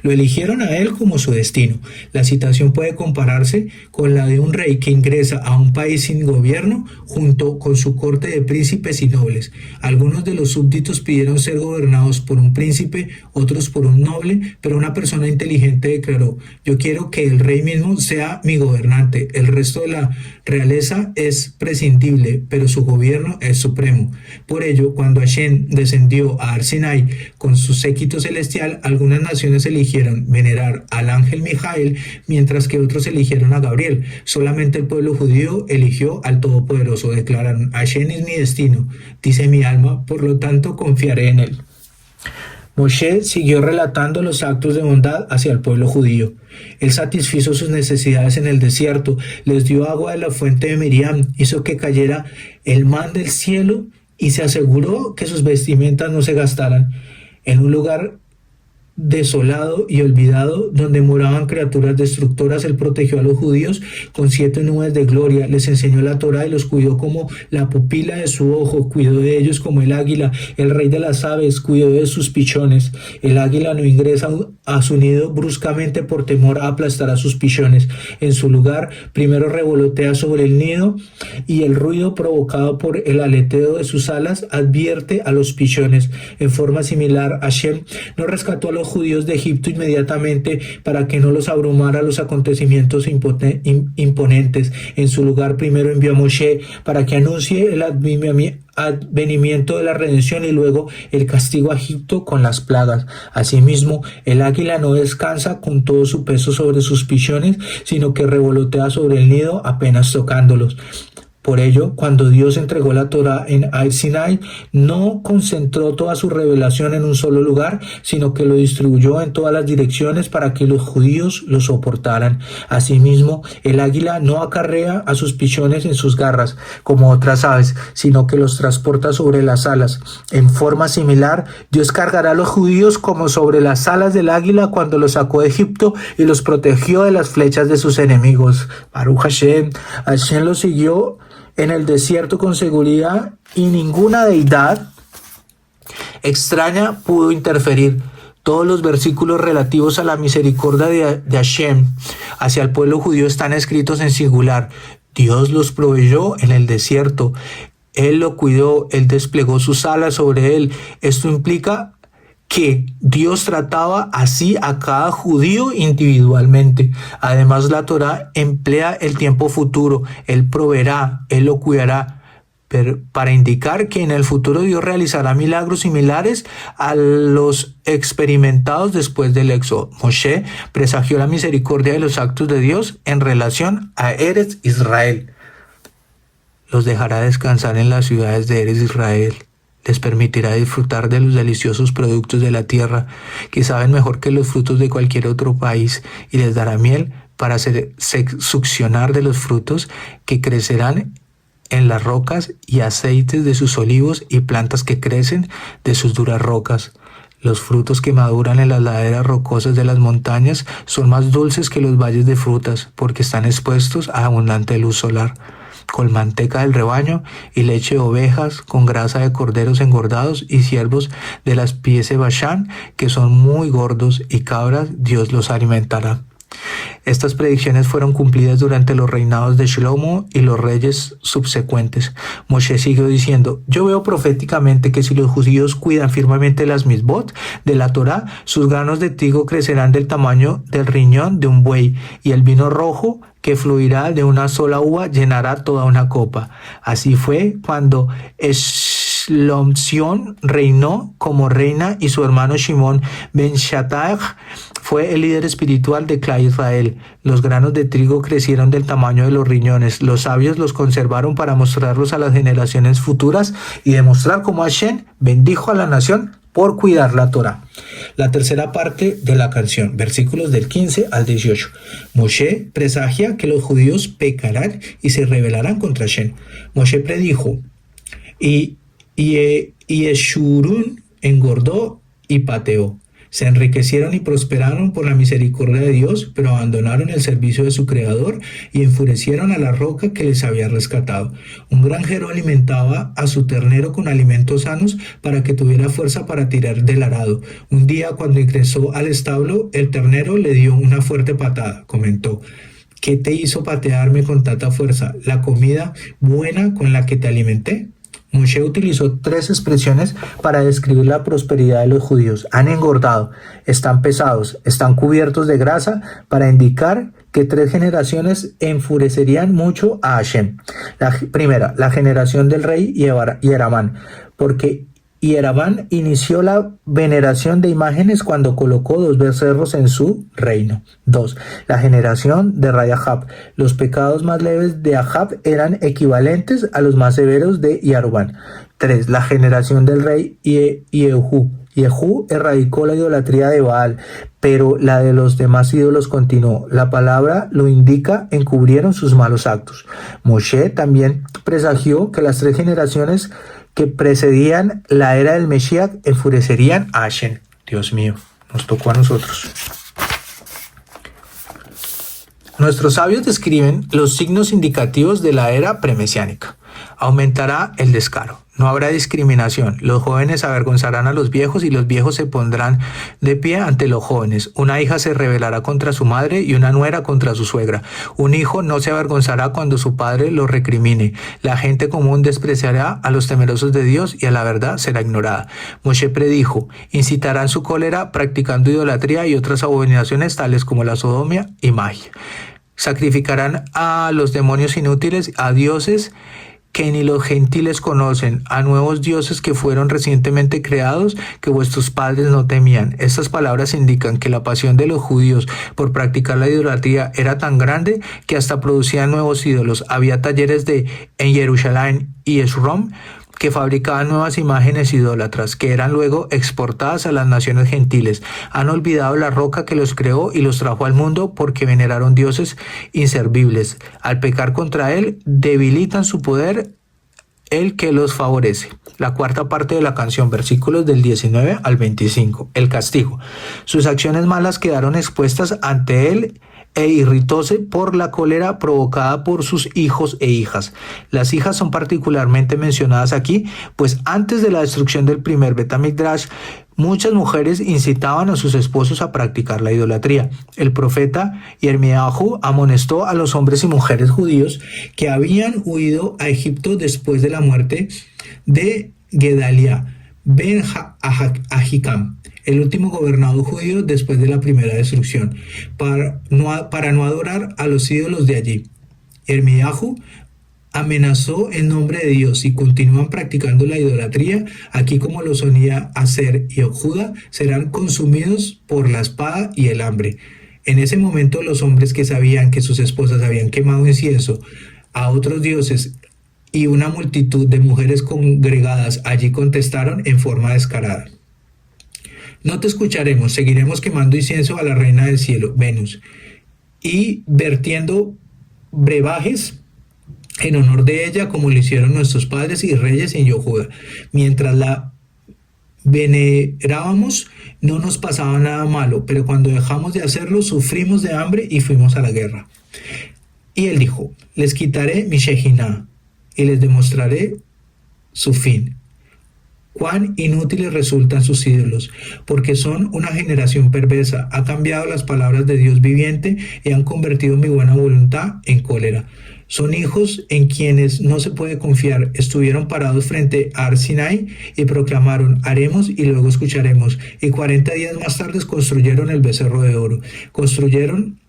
lo eligieron a él como su destino. La citación puede compararse con la de un rey que ingresa a un país sin gobierno junto con su corte de príncipes y nobles. Algunos de los súbditos pidieron ser gobernados por un príncipe, otros por un noble, pero una persona inteligente declaró: yo quiero que el rey mismo sea mi gobernante. El resto de la realeza es prescindible, pero su gobierno es supremo. Por ello, cuando Hashem descendió a Har Sinai con su séquito celestial, algunas naciones eligieron venerar al ángel Mijael, mientras que otros eligieron a Gabriel. Solamente el pueblo judío eligió al Todopoderoso. Declararon: Hashem es mi destino, dice mi alma, por lo tanto confiaré en él. Moshe siguió relatando los actos de bondad hacia el pueblo judío. Él satisfizo sus necesidades en el desierto, les dio agua de la fuente de Miriam, hizo que cayera el man del cielo y se aseguró que sus vestimentas no se gastaran. En un lugar desolado y olvidado, donde moraban criaturas destructoras, él protegió a los judíos con 7 nubes de gloria, les enseñó la Torá y los cuidó como la pupila de su ojo, cuidó de ellos como el águila, el rey de las aves, cuidó de sus pichones. El águila no ingresa a su nido bruscamente por temor a aplastar a sus pichones. En su lugar, primero revolotea sobre el nido y el ruido provocado por el aleteo de sus alas advierte a los pichones. En forma similar, Hashem no rescató a los judíos de Egipto inmediatamente para que no los abrumara los acontecimientos imponentes. En su lugar, primero envió a Moshe para que anuncie el advenimiento de la redención y luego el castigo a Egipto con las plagas. Asimismo, el águila no descansa con todo su peso sobre sus pichones, sino que revolotea sobre el nido apenas tocándolos. Por ello, cuando Dios entregó la Torá en Har Sinai, no concentró toda su revelación en un solo lugar, sino que lo distribuyó en todas las direcciones para que los judíos lo soportaran. Asimismo, el águila no acarrea a sus pichones en sus garras, como otras aves, sino que los transporta sobre las alas. En forma similar, Dios cargará a los judíos como sobre las alas del águila cuando los sacó de Egipto y los protegió de las flechas de sus enemigos. Baruch Hashem. Hashem los siguió en el desierto con seguridad y ninguna deidad extraña pudo interferir. Todos los versículos relativos a la misericordia de Hashem hacia el pueblo judío están escritos en singular. Dios los proveyó en el desierto. Él lo cuidó, Él desplegó sus alas sobre él. Esto implica que Dios trataba así a cada judío individualmente. Además, la Torá emplea el tiempo futuro. Él proveerá, Él lo cuidará, pero para indicar que en el futuro Dios realizará milagros similares a los experimentados después del éxodo. Moshe presagió la misericordia de los actos de Dios en relación a Eretz Israel. Los dejará descansar en las ciudades de Eretz Israel. Les permitirá disfrutar de los deliciosos productos de la tierra, que saben mejor que los frutos de cualquier otro país, y les dará miel para succionar de los frutos que crecerán en las rocas y aceites de sus olivos y plantas que crecen de sus duras rocas. Los frutos que maduran en las laderas rocosas de las montañas son más dulces que los valles de frutas, porque están expuestos a abundante luz solar. con manteca del rebaño y leche de ovejas, con grasa de corderos engordados y ciervos de las pies de Bashán, que son muy gordos, y cabras, Dios los alimentará. Estas predicciones fueron cumplidas durante los reinados de Shlomo y los reyes subsecuentes. Moshe siguió diciendo: yo veo proféticamente que si los judíos cuidan firmemente las misbot de la Torá, sus granos de trigo crecerán del tamaño del riñón de un buey, y el vino rojo que fluirá de una sola uva llenará toda una copa. Así fue cuando Shlomzion reinó como reina, y su hermano Shimon ben Shatach fue el líder espiritual de Cla Israel. Los granos de trigo crecieron del tamaño de los riñones. Los sabios los conservaron para mostrarlos a las generaciones futuras y demostrar cómo Hashem bendijo a la nación por cuidar la Torá. La tercera parte de la canción, versículos del 15 al 18. Moshe presagia que los judíos pecarán y se rebelarán contra Hashem. Moshe predijo: y Yeshurun engordó y pateó. Se enriquecieron y prosperaron por la misericordia de Dios, pero abandonaron el servicio de su Creador y enfurecieron a la roca que les había rescatado. Un granjero alimentaba a su ternero con alimentos sanos para que tuviera fuerza para tirar del arado. Un día, cuando ingresó al establo, el ternero le dio una fuerte patada. Comentó: ¿qué te hizo patearme con tanta fuerza? ¿La comida buena con la que te alimenté? Moshe utilizó tres expresiones para describir la prosperidad de los judíos: han engordado, están pesados, están cubiertos de grasa, para indicar que tres generaciones enfurecerían mucho a Hashem. La primera, la generación del rey Yeramán, porque Yeramán inició la veneración de imágenes cuando colocó 2 becerros en su reino. 2. La generación de rey Ahab. Los pecados más leves de Ahab eran equivalentes a los más severos de Yeroboam. 3. La generación del rey Yehú. Yehú erradicó la idolatría de Baal, pero la de los demás ídolos continuó. La palabra lo indica: encubrieron sus malos actos. Moshe también presagió que las 3 generaciones que precedían la era del Mesías enfurecerían a Hashem. Dios mío, nos tocó a nosotros. Nuestros sabios describen los signos indicativos de la era premesiánica. Aumentará el descaro. No habrá discriminación. Los jóvenes avergonzarán a los viejos y los viejos se pondrán de pie ante los jóvenes. Una hija se rebelará contra su madre y una nuera contra su suegra. Un hijo no se avergonzará cuando su padre lo recrimine. La gente común despreciará a los temerosos de Dios y a la verdad será ignorada. Moshe predijo: incitarán su cólera practicando idolatría y otras abominaciones tales como la sodomía y magia. Sacrificarán a los demonios inútiles, a dioses que ni los gentiles conocen, a nuevos dioses que fueron recientemente creados, que vuestros padres no temían. Estas palabras indican que la pasión de los judíos por practicar la idolatría era tan grande que hasta producían nuevos ídolos. Había talleres en Jerusalén y Esrom que fabricaban nuevas imágenes idólatras, que eran luego exportadas a las naciones gentiles. Han olvidado la roca que los creó y los trajo al mundo porque veneraron dioses inservibles. Al pecar contra él, debilitan su poder, el que los favorece. La cuarta parte de la canción, versículos del 19 al 25. El castigo. Sus acciones malas quedaron expuestas ante él e irritóse por la cólera provocada por sus hijos e hijas. Las hijas son particularmente mencionadas aquí, pues antes de la destrucción del primer Betamigdash, muchas mujeres incitaban a sus esposos a practicar la idolatría. El profeta Yirmiyahu amonestó a los hombres y mujeres judíos que habían huido a Egipto después de la muerte de Gedalia ben Ahikam, el último gobernador judío después de la primera destrucción, para no adorar a los ídolos de allí. Yirmiyahu amenazó en nombre de Dios: si continúan practicando la idolatría, aquí como lo solía hacer Judá, serán consumidos por la espada y el hambre. En ese momento, los hombres que sabían que sus esposas habían quemado incienso a otros dioses y una multitud de mujeres congregadas allí contestaron en forma descarada: no te escucharemos, seguiremos quemando incienso a la reina del cielo, Venus, y vertiendo brebajes en honor de ella, como lo hicieron nuestros padres y reyes en Yehuda. Mientras la venerábamos, no nos pasaba nada malo, pero cuando dejamos de hacerlo, sufrimos de hambre y fuimos a la guerra. Y él dijo, les quitaré mi Shekinah y les demostraré su fin. Cuán inútiles resultan sus ídolos, porque son una generación perversa. Ha cambiado las palabras de Dios viviente y han convertido mi buena voluntad en cólera. Son hijos en quienes no se puede confiar. Estuvieron parados frente a Ar-Sinai y proclamaron, haremos y luego escucharemos. Y 40 días más tarde construyeron el becerro de oro. Construyeron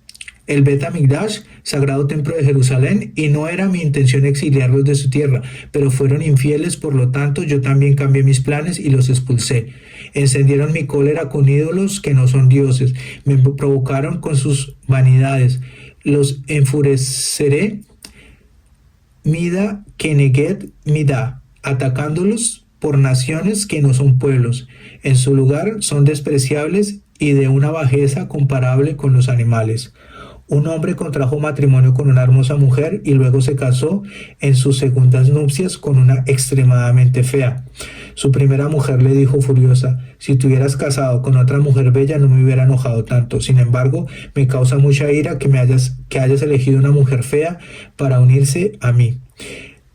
el Bet Hamikdash, sagrado templo de Jerusalén, y no era mi intención exiliarlos de su tierra, pero fueron infieles, por lo tanto yo también cambié mis planes y los expulsé. Encendieron mi cólera con ídolos que no son dioses, me provocaron con sus vanidades, los enfureceré, mida keneged mida, atacándolos por naciones que no son pueblos. En su lugar son despreciables y de una bajeza comparable con los animales. Un hombre contrajo matrimonio con una hermosa mujer y luego se casó en sus segundas nupcias con una extremadamente fea. Su primera mujer le dijo furiosa, si te hubieras casado con otra mujer bella no me hubiera enojado tanto. Sin embargo, me causa mucha ira que hayas elegido una mujer fea para unirse a mí.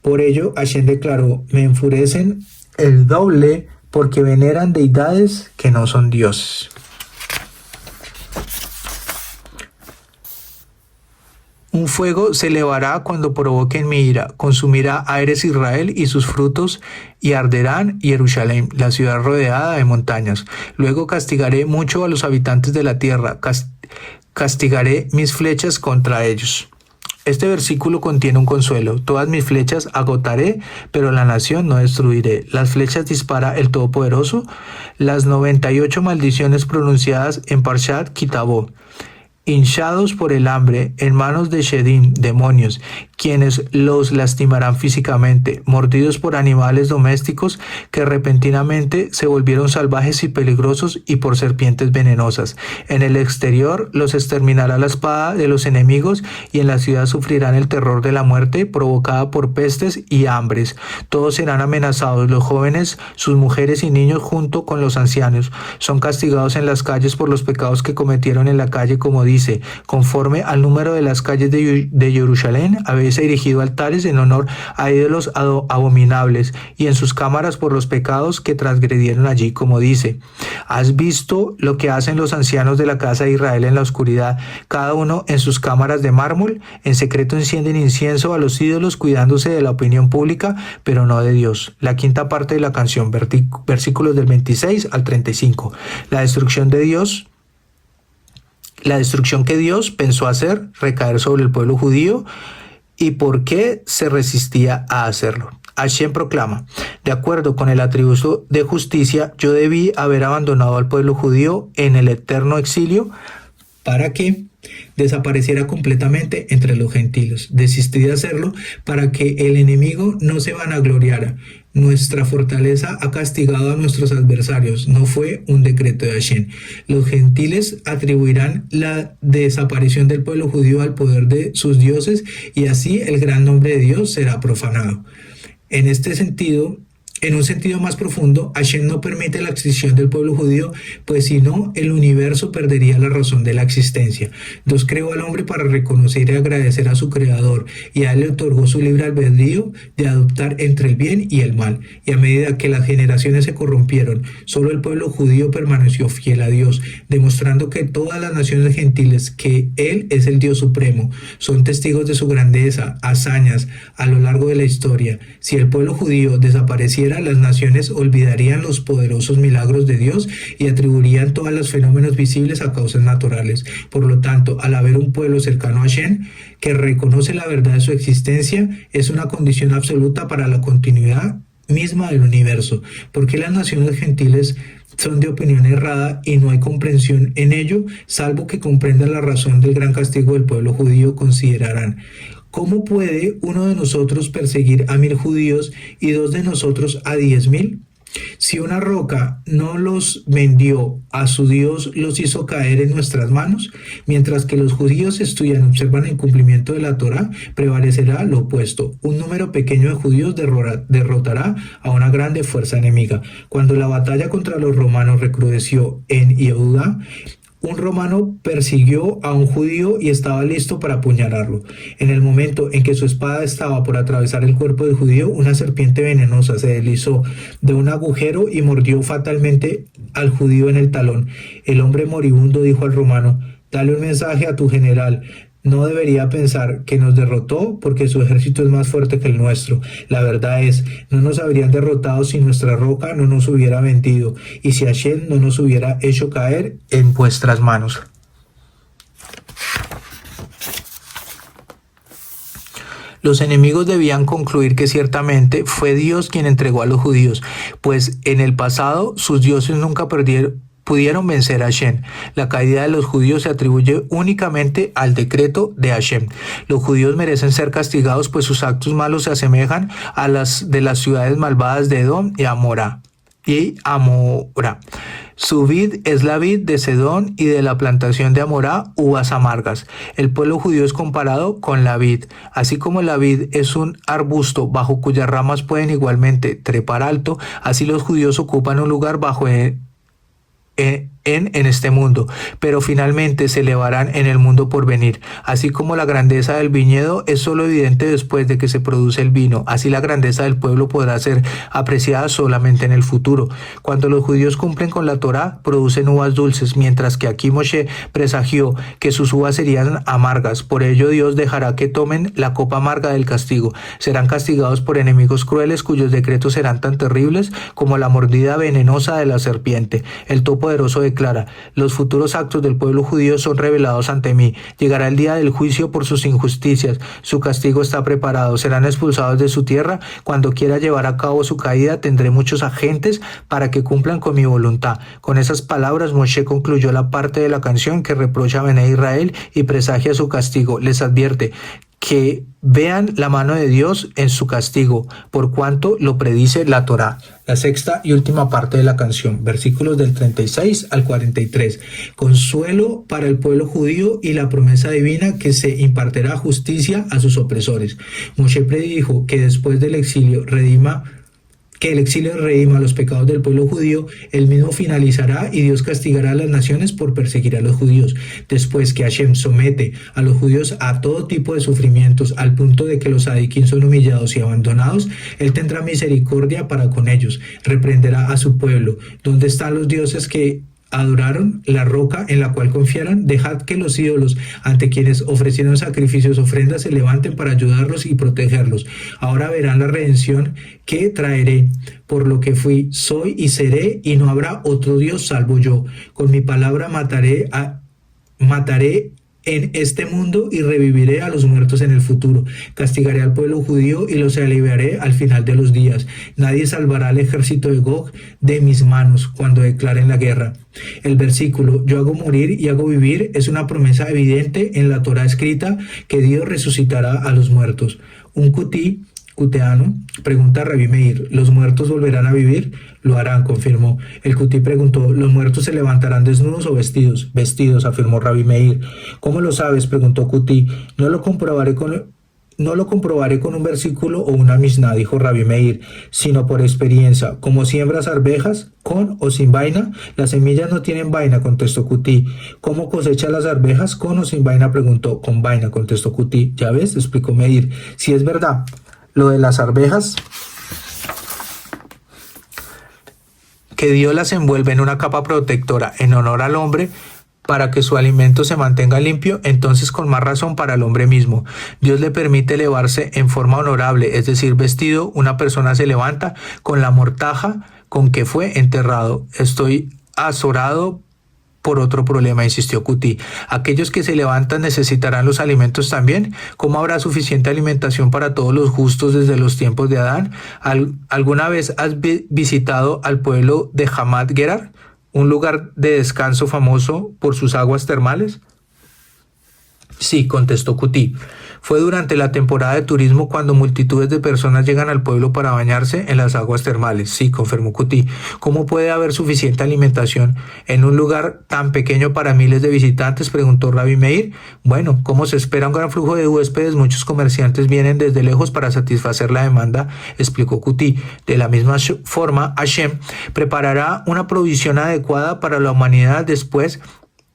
Por ello, Hashem declaró, me enfurecen el doble porque veneran deidades que no son dioses. Un fuego se elevará cuando provoque en mi ira, consumirá a Eres Israel y sus frutos, y arderán Jerusalén, la ciudad rodeada de montañas. Luego castigaré mucho a los habitantes de la tierra, castigaré mis flechas contra ellos. Este versículo contiene un consuelo. Todas mis flechas agotaré, pero la nación no destruiré. Las flechas dispara el Todopoderoso. Las 98 maldiciones pronunciadas en Parshat Kitabó. Hinchados por el hambre, en manos de Shedim, demonios, quienes los lastimarán físicamente, mordidos por animales domésticos que repentinamente se volvieron salvajes y peligrosos y por serpientes venenosas. En el exterior los exterminará la espada de los enemigos y en la ciudad sufrirán el terror de la muerte provocada por pestes y hambres. Todos serán amenazados, los jóvenes, sus mujeres y niños junto con los ancianos. Son castigados en las calles por los pecados que cometieron en la calle, como dice, conforme al número de las calles de Jerusalén, habéis erigido altares en honor a ídolos abominables y en sus cámaras por los pecados que transgredieron allí, como dice. ¿Has visto lo que hacen los ancianos de la casa de Israel en la oscuridad, cada uno en sus cámaras de mármol? En secreto encienden incienso a los ídolos, cuidándose de la opinión pública, pero no de Dios. La quinta parte de la canción, versículos del 26 al 35. La destrucción que Dios pensó hacer recaer sobre el pueblo judío y por qué se resistía a hacerlo. Hashem proclama, de acuerdo con el atributo de justicia, yo debí haber abandonado al pueblo judío en el eterno exilio para que desapareciera completamente entre los gentiles. Desistí de hacerlo para que el enemigo no se vanagloriara. Nuestra fortaleza ha castigado a nuestros adversarios, no fue un decreto de Hashem. Los gentiles atribuirán la desaparición del pueblo judío al poder de sus dioses y así el gran nombre de Dios será profanado. En un sentido más profundo, Hashem no permite la extinción del pueblo judío, pues si no, el universo perdería la razón de la existencia. Dios creó al hombre para reconocer y agradecer a su creador, y a él le otorgó su libre albedrío de adoptar entre el bien y el mal. Y a medida que las generaciones se corrompieron, solo el pueblo judío permaneció fiel a Dios, demostrando que todas las naciones gentiles, que Él es el Dios supremo, son testigos de su grandeza, hazañas a lo largo de la historia. Si el pueblo judío desapareciera, las naciones olvidarían los poderosos milagros de Dios y atribuirían todos los fenómenos visibles a causas naturales. Por lo tanto, al haber un pueblo cercano a Hashem que reconoce la verdad de su existencia, es una condición absoluta para la continuidad misma del universo. Porque las naciones gentiles son de opinión errada y no hay comprensión en ello, salvo que comprendan la razón del gran castigo del pueblo judío, considerarán: ¿cómo puede uno de nosotros perseguir a 1000 judíos y 2 de nosotros a 10.000? Si una roca no los vendió a su Dios, los hizo caer en nuestras manos. Mientras que los judíos estudian y observan el cumplimiento de la Torá, prevalecerá lo opuesto. Un número pequeño de judíos derrotará a una grande fuerza enemiga. Cuando la batalla contra los romanos recrudeció en Yehudá, Un romano persiguió a un judío y estaba listo para apuñalarlo. En el momento en que su espada estaba por atravesar el cuerpo del judío, una serpiente venenosa se deslizó de un agujero y mordió fatalmente al judío en el talón. El hombre moribundo dijo al romano: «Dale un mensaje a tu general. No debería pensar que nos derrotó porque su ejército es más fuerte que el nuestro. La verdad es, no nos habrían derrotado si nuestra roca no nos hubiera vendido y si Hashem no nos hubiera hecho caer en vuestras manos». Los enemigos debían concluir que ciertamente fue Dios quien entregó a los judíos, pues en el pasado sus dioses nunca pudieron vencer a Hashem. La caída de los judíos se atribuye únicamente al decreto de Hashem. Los judíos merecen ser castigados, pues sus actos malos se asemejan a las de las ciudades malvadas de Edom y Amora. Su vid es la vid de Sedón y de la plantación de Amorá, uvas amargas. El pueblo judío es comparado con la vid. Así como la vid es un arbusto bajo cuyas ramas pueden igualmente trepar alto, así los judíos ocupan un lugar bajo en este mundo, pero finalmente se elevarán en el mundo por venir. Así como la grandeza del viñedo es solo evidente después de que se produce el vino, así la grandeza del pueblo podrá ser apreciada solamente en el futuro. Cuando los judíos cumplen con la Torá, producen uvas dulces, mientras que aquí Moshe presagió que sus uvas serían amargas. Por ello Dios dejará que tomen la copa amarga del castigo. Serán castigados por enemigos crueles cuyos decretos serán tan terribles como la mordida venenosa de la serpiente. El Todopoderoso declara: «Los futuros actos del pueblo judío son revelados ante mí. Llegará el día del juicio por sus injusticias. Su castigo está preparado. Serán expulsados de su tierra. Cuando quiera llevar a cabo su caída, tendré muchos agentes para que cumplan con mi voluntad». Con esas palabras, Moshe concluyó la parte de la canción que reprocha a Bené Israel y presagia su castigo. Les advierte que vean la mano de Dios en su castigo, por cuanto lo predice la Torá. La sexta y última parte de la canción, versículos del 36 al 43. Consuelo para el pueblo judío y la promesa divina que se impartirá justicia a sus opresores. Moshe predijo que después del exilio redima los pecados del pueblo judío, el mismo finalizará y Dios castigará a las naciones por perseguir a los judíos. Después que Hashem somete a los judíos a todo tipo de sufrimientos, al punto de que los sadiquín son humillados y abandonados, Él tendrá misericordia para con ellos, reprenderá a su pueblo. ¿Dónde están los dioses que adoraron la roca en la cual confiaron? Dejad que los ídolos ante quienes ofrecieron sacrificios, ofrendas, se levanten para ayudarlos y protegerlos. Ahora verán la redención que traeré, por lo que fui, soy y seré, y no habrá otro Dios salvo yo. Con mi palabra mataré en este mundo y reviviré a los muertos en el futuro. Castigaré al pueblo judío y los aliviaré al final de los días. Nadie salvará al ejército de Gog de mis manos cuando declaren la guerra. El versículo «Yo hago morir y hago vivir» es una promesa evidente en la Torá escrita que Dios resucitará a los muertos. Un cuteano pregunta a Rabbi Meir: ¿los muertos volverán a vivir? Lo harán, confirmó. El cutí preguntó: ¿los muertos se levantarán desnudos o vestidos? Vestidos, afirmó Rabbi Meir. ¿Cómo lo sabes?, preguntó Cutí. No lo comprobaré con un versículo o una misná, dijo Rabbi Meir, sino por experiencia. ¿Cómo siembras arvejas, con o sin vaina? Las semillas no tienen vaina, contestó Cutí. ¿Cómo cosechas las arvejas, con o sin vaina?, preguntó. Con vaina, contestó Cutí. Ya ves, explicó Meir. Si es verdad lo de las arvejas, que Dios las envuelve en una capa protectora en honor al hombre para que su alimento se mantenga limpio, entonces con más razón para el hombre mismo. Dios le permite elevarse en forma honorable, es decir, vestido. Una persona se levanta con la mortaja con que fue enterrado. Estoy azorado por otro problema, insistió Cutí. ¿Aquellos que se levantan necesitarán los alimentos también? ¿Cómo habrá suficiente alimentación para todos los justos desde los tiempos de Adán? ¿Alguna vez has visitado al pueblo de Hamad Gerar, un lugar de descanso famoso por sus aguas termales? Sí, contestó Cutí. Fue durante la temporada de turismo cuando multitudes de personas llegan al pueblo para bañarse en las aguas termales. Sí, confirmó Cutí. ¿Cómo puede haber suficiente alimentación en un lugar tan pequeño para miles de visitantes?, preguntó Rabbi Meir. Bueno, como se espera un gran flujo de huéspedes, muchos comerciantes vienen desde lejos para satisfacer la demanda, explicó Cutí. De la misma forma, Hashem preparará una provisión adecuada para la humanidad después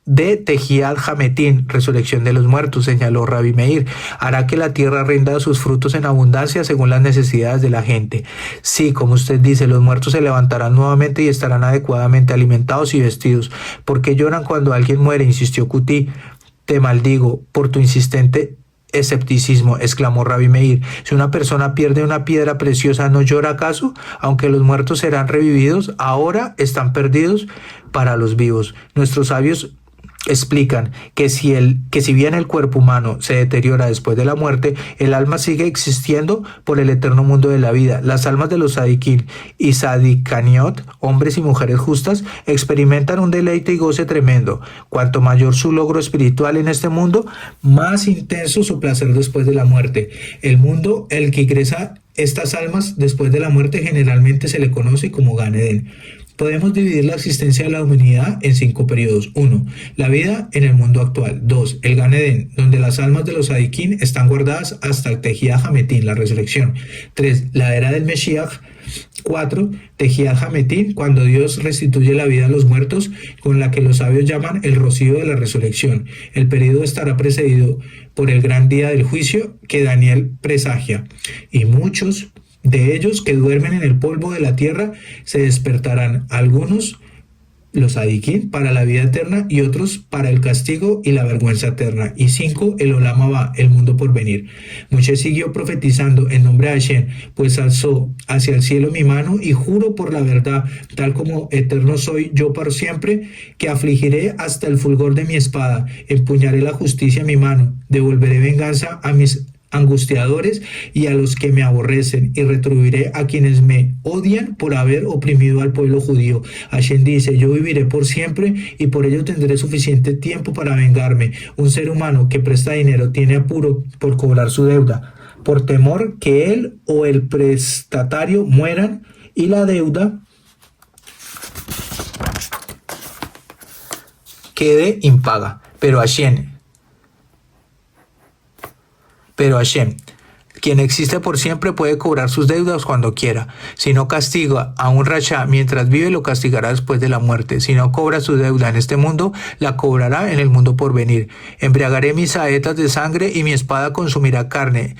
de Tejiat Hametín, resurrección de los muertos, señaló Rabbi Meir. Hará que la tierra rinda sus frutos en abundancia según las necesidades de la gente. Sí, como usted dice, los muertos se levantarán nuevamente y estarán adecuadamente alimentados y vestidos. ¿Por qué lloran cuando alguien muere?, insistió Cutí. Te maldigo por tu insistente escepticismo, exclamó Rabbi Meir. Si una persona pierde una piedra preciosa, ¿no llora acaso? Aunque los muertos serán revividos, ahora están perdidos para los vivos. Nuestros sabios explican que si bien el cuerpo humano se deteriora después de la muerte, el alma sigue existiendo por el eterno mundo de la vida. Las almas de los sadiquín y sadikaniot, hombres y mujeres justas, experimentan un deleite y goce tremendo. Cuanto mayor su logro espiritual en este mundo, más intenso su placer después de la muerte. El mundo, el que ingresa estas almas después de la muerte, generalmente se le conoce como Gan Edén. Podemos dividir la existencia de la humanidad en 5 periodos. 1. La vida en el mundo actual. 2. El Gan Edén, donde las almas de los Sadiquín están guardadas hasta el Tejiat Hametín, la resurrección. 3. La era del Mesías. 4. Tejiat Hametín, cuando Dios restituye la vida a los muertos, con la que los sabios llaman el rocío de la resurrección. El periodo estará precedido por el gran día del juicio que Daniel presagia. Y muchos de ellos que duermen en el polvo de la tierra se despertarán, algunos, los sadiquín, para la vida eterna y otros para el castigo y la vergüenza eterna. Y 5, el Olam Abba, el mundo por venir. Moshe siguió profetizando en nombre de Hashem, pues alzó hacia el cielo mi mano y juro por la verdad, tal como eterno soy yo por siempre, que afligiré hasta el fulgor de mi espada, empuñaré la justicia en mi mano, devolveré venganza a mis angustiadores y a los que me aborrecen, y retribuiré a quienes me odian por haber oprimido al pueblo judío. Hashem dice: yo viviré por siempre y por ello tendré suficiente tiempo para vengarme. Un ser humano que presta dinero tiene apuro por cobrar su deuda, por temor que él o el prestatario mueran y la deuda quede impaga. Pero Hashem, quien existe por siempre, puede cobrar sus deudas cuando quiera. Si no castiga a un rachá mientras vive, lo castigará después de la muerte. Si no cobra su deuda en este mundo, la cobrará en el mundo por venir. Embriagaré mis saetas de sangre y mi espada consumirá carne.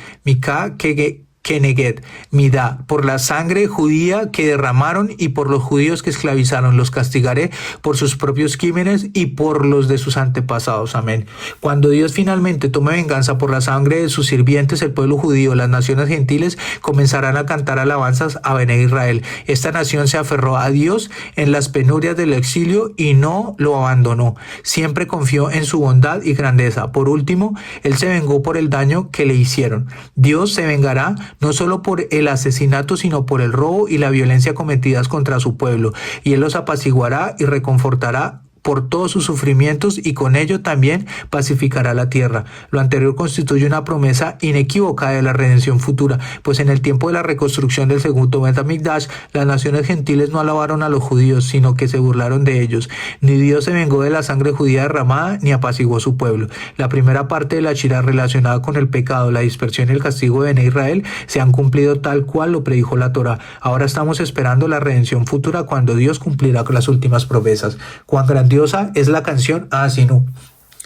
Keneged, Midá, por la sangre judía que derramaron y por los judíos que esclavizaron, los castigaré por sus propios crímenes y por los de sus antepasados. Amén. Cuando Dios finalmente tome venganza por la sangre de sus sirvientes, el pueblo judío, las naciones gentiles comenzarán a cantar alabanzas a Bené Israel. Esta nación se aferró a Dios en las penurias del exilio y no lo abandonó. Siempre confió en su bondad y grandeza. Por último, Él se vengó por el daño que le hicieron. Dios se vengará no solo por el asesinato, sino por el robo y la violencia cometidas contra su pueblo, y Él los apaciguará y reconfortará por todos sus sufrimientos, y con ello también pacificará la tierra. Lo anterior constituye una promesa inequívoca de la redención futura, pues en el tiempo de la reconstrucción del segundo Bet HaMikdash, las naciones gentiles no alabaron a los judíos, sino que se burlaron de ellos. Ni Dios se vengó de la sangre judía derramada, ni apaciguó su pueblo. La primera parte de la Shirá relacionada con el pecado, la dispersión y el castigo de Bené Israel se han cumplido tal cual lo predijo la Torá. Ahora estamos esperando la redención futura, cuando Dios cumplirá con las últimas promesas. Cuán grandiosa es la canción Asinu.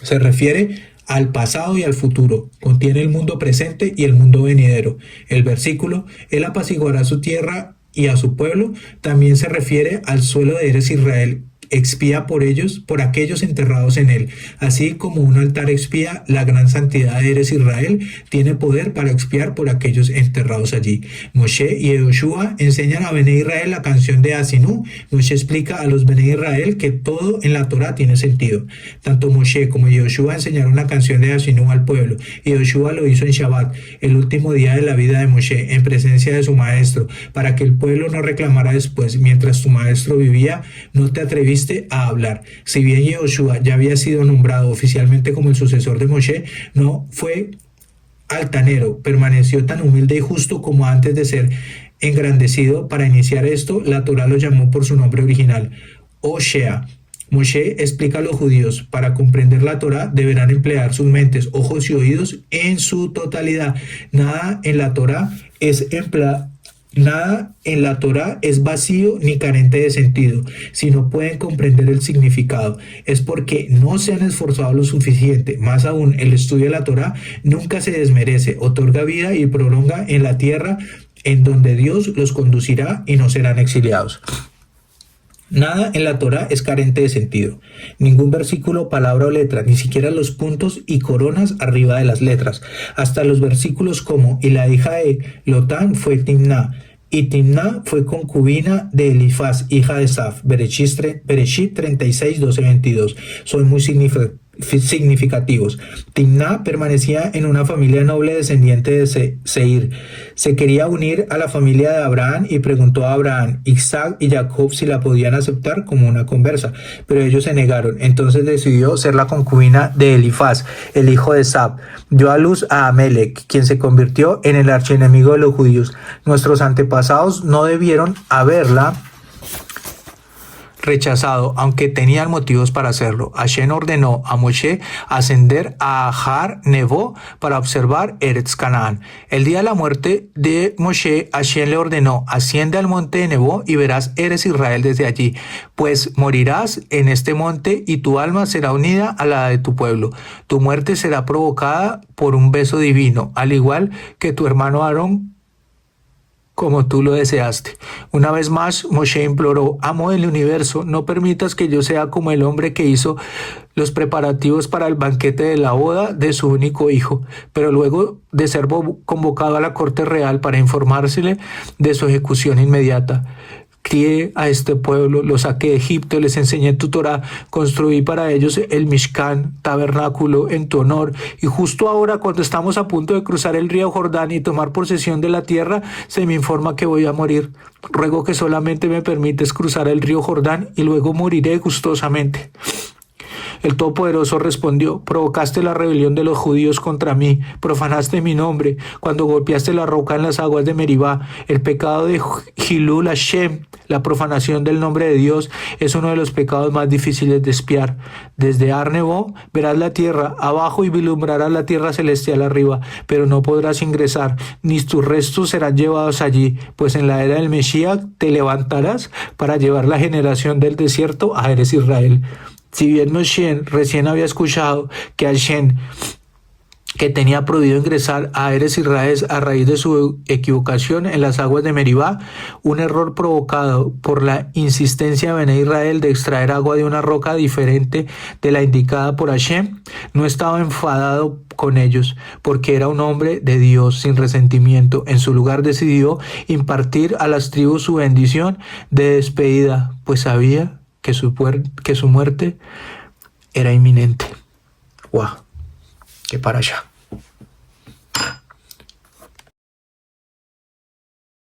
Se refiere al pasado y al futuro. Contiene el mundo presente y el mundo venidero. El versículo: Él apaciguará su tierra y a su pueblo, también se refiere al suelo de Eretz Israel. Expía por ellos, por aquellos enterrados en él. Así como un altar expía la gran santidad de Eretz Israel, tiene poder para expiar por aquellos enterrados allí. Moshe y Yehoshua enseñan a Bené Israel la canción de Asinu. Moshe explica a los Bené Israel que todo en la Torá tiene sentido. Tanto Moshe como Yehoshua enseñaron la canción de Asinu al pueblo. Yehoshua lo hizo en Shabbat, el último día de la vida de Moshe, en presencia de su maestro, para que el pueblo no reclamara después: mientras tu maestro vivía, no te atreviste a hablar. Si bien Yehoshua ya había sido nombrado oficialmente como el sucesor de Moshe, no fue altanero, permaneció tan humilde y justo como antes de ser engrandecido. Para iniciar esto, la Torá lo llamó por su nombre original, Oshea. Moshe explica a los judíos: para comprender la Torá deberán emplear sus mentes, ojos y oídos en su totalidad. Nada en la Torá es Nada en la Torá es vacío ni carente de sentido. Si no pueden comprender el significado, es porque no se han esforzado lo suficiente. Más aún, el estudio de la Torá nunca se desmerece, otorga vida y prolonga en la tierra en donde Dios los conducirá y no serán exiliados. Nada en la Torá es carente de sentido. Ningún versículo, palabra o letra, ni siquiera los puntos y coronas arriba de las letras. Hasta los versículos como "y la hija de Lotán fue Timná", y Timná fue concubina de Elifaz, hija de Saf. Bereshit 36, 12, 22. Son muy significativos. Timná permanecía en una familia noble descendiente de Seir. Se quería unir a la familia de Abraham y preguntó a Abraham, Isaac y Jacob si la podían aceptar como una conversa, pero ellos se negaron. Entonces decidió ser la concubina de Elifaz, el hijo de Saf. Dio a luz a Amelec, quien se convirtió en el archienemigo de los judíos. Nuestros antepasados no debieron haberla rechazado, aunque tenían motivos para hacerlo. Hashem ordenó a Moshe ascender a Har Nebo para observar Eretz Canaán. El día de la muerte de Moshe, Hashem le ordenó: asciende al monte de Nebo y verás Eretz Israel desde allí, pues morirás en este monte y tu alma será unida a la de tu pueblo. Tu muerte será provocada por un beso divino, al igual que tu hermano Aarón, como tú lo deseaste. Una vez más, Moshe imploró: amo del universo, no permitas que yo sea como el hombre que hizo los preparativos para el banquete de la boda de su único hijo, pero luego de ser convocado a la corte real para informársele de su ejecución inmediata. Crié a este pueblo, los saqué de Egipto, les enseñé tu Torá, construí para ellos el Mishkan, tabernáculo, en tu honor. Y justo ahora, cuando estamos a punto de cruzar el río Jordán y tomar posesión de la tierra, se me informa que voy a morir. Ruego que solamente me permites cruzar el río Jordán y luego moriré gustosamente. El Todopoderoso respondió: provocaste la rebelión de los judíos contra mí, profanaste mi nombre, cuando golpeaste la roca en las aguas de Meribá. El pecado de Hilul Hashem, la profanación del nombre de Dios, es uno de los pecados más difíciles de expiar. Desde Arnebo verás la tierra abajo y vislumbrarás la tierra celestial arriba, pero no podrás ingresar, ni tus restos serán llevados allí, pues en la era del Mesías te levantarás para llevar la generación del desierto a Eretz Israel. Si bien Moshe recién había escuchado que Hashem, que tenía prohibido ingresar a Eretz Israel a raíz de su equivocación en las aguas de Meribá, un error provocado por la insistencia de Bené Israel de extraer agua de una roca diferente de la indicada por Hashem, no estaba enfadado con ellos, porque era un hombre de Dios sin resentimiento. En su lugar decidió impartir a las tribus su bendición de despedida, pues sabía que su muerte era inminente. ¡Wow! ¡Qué para allá!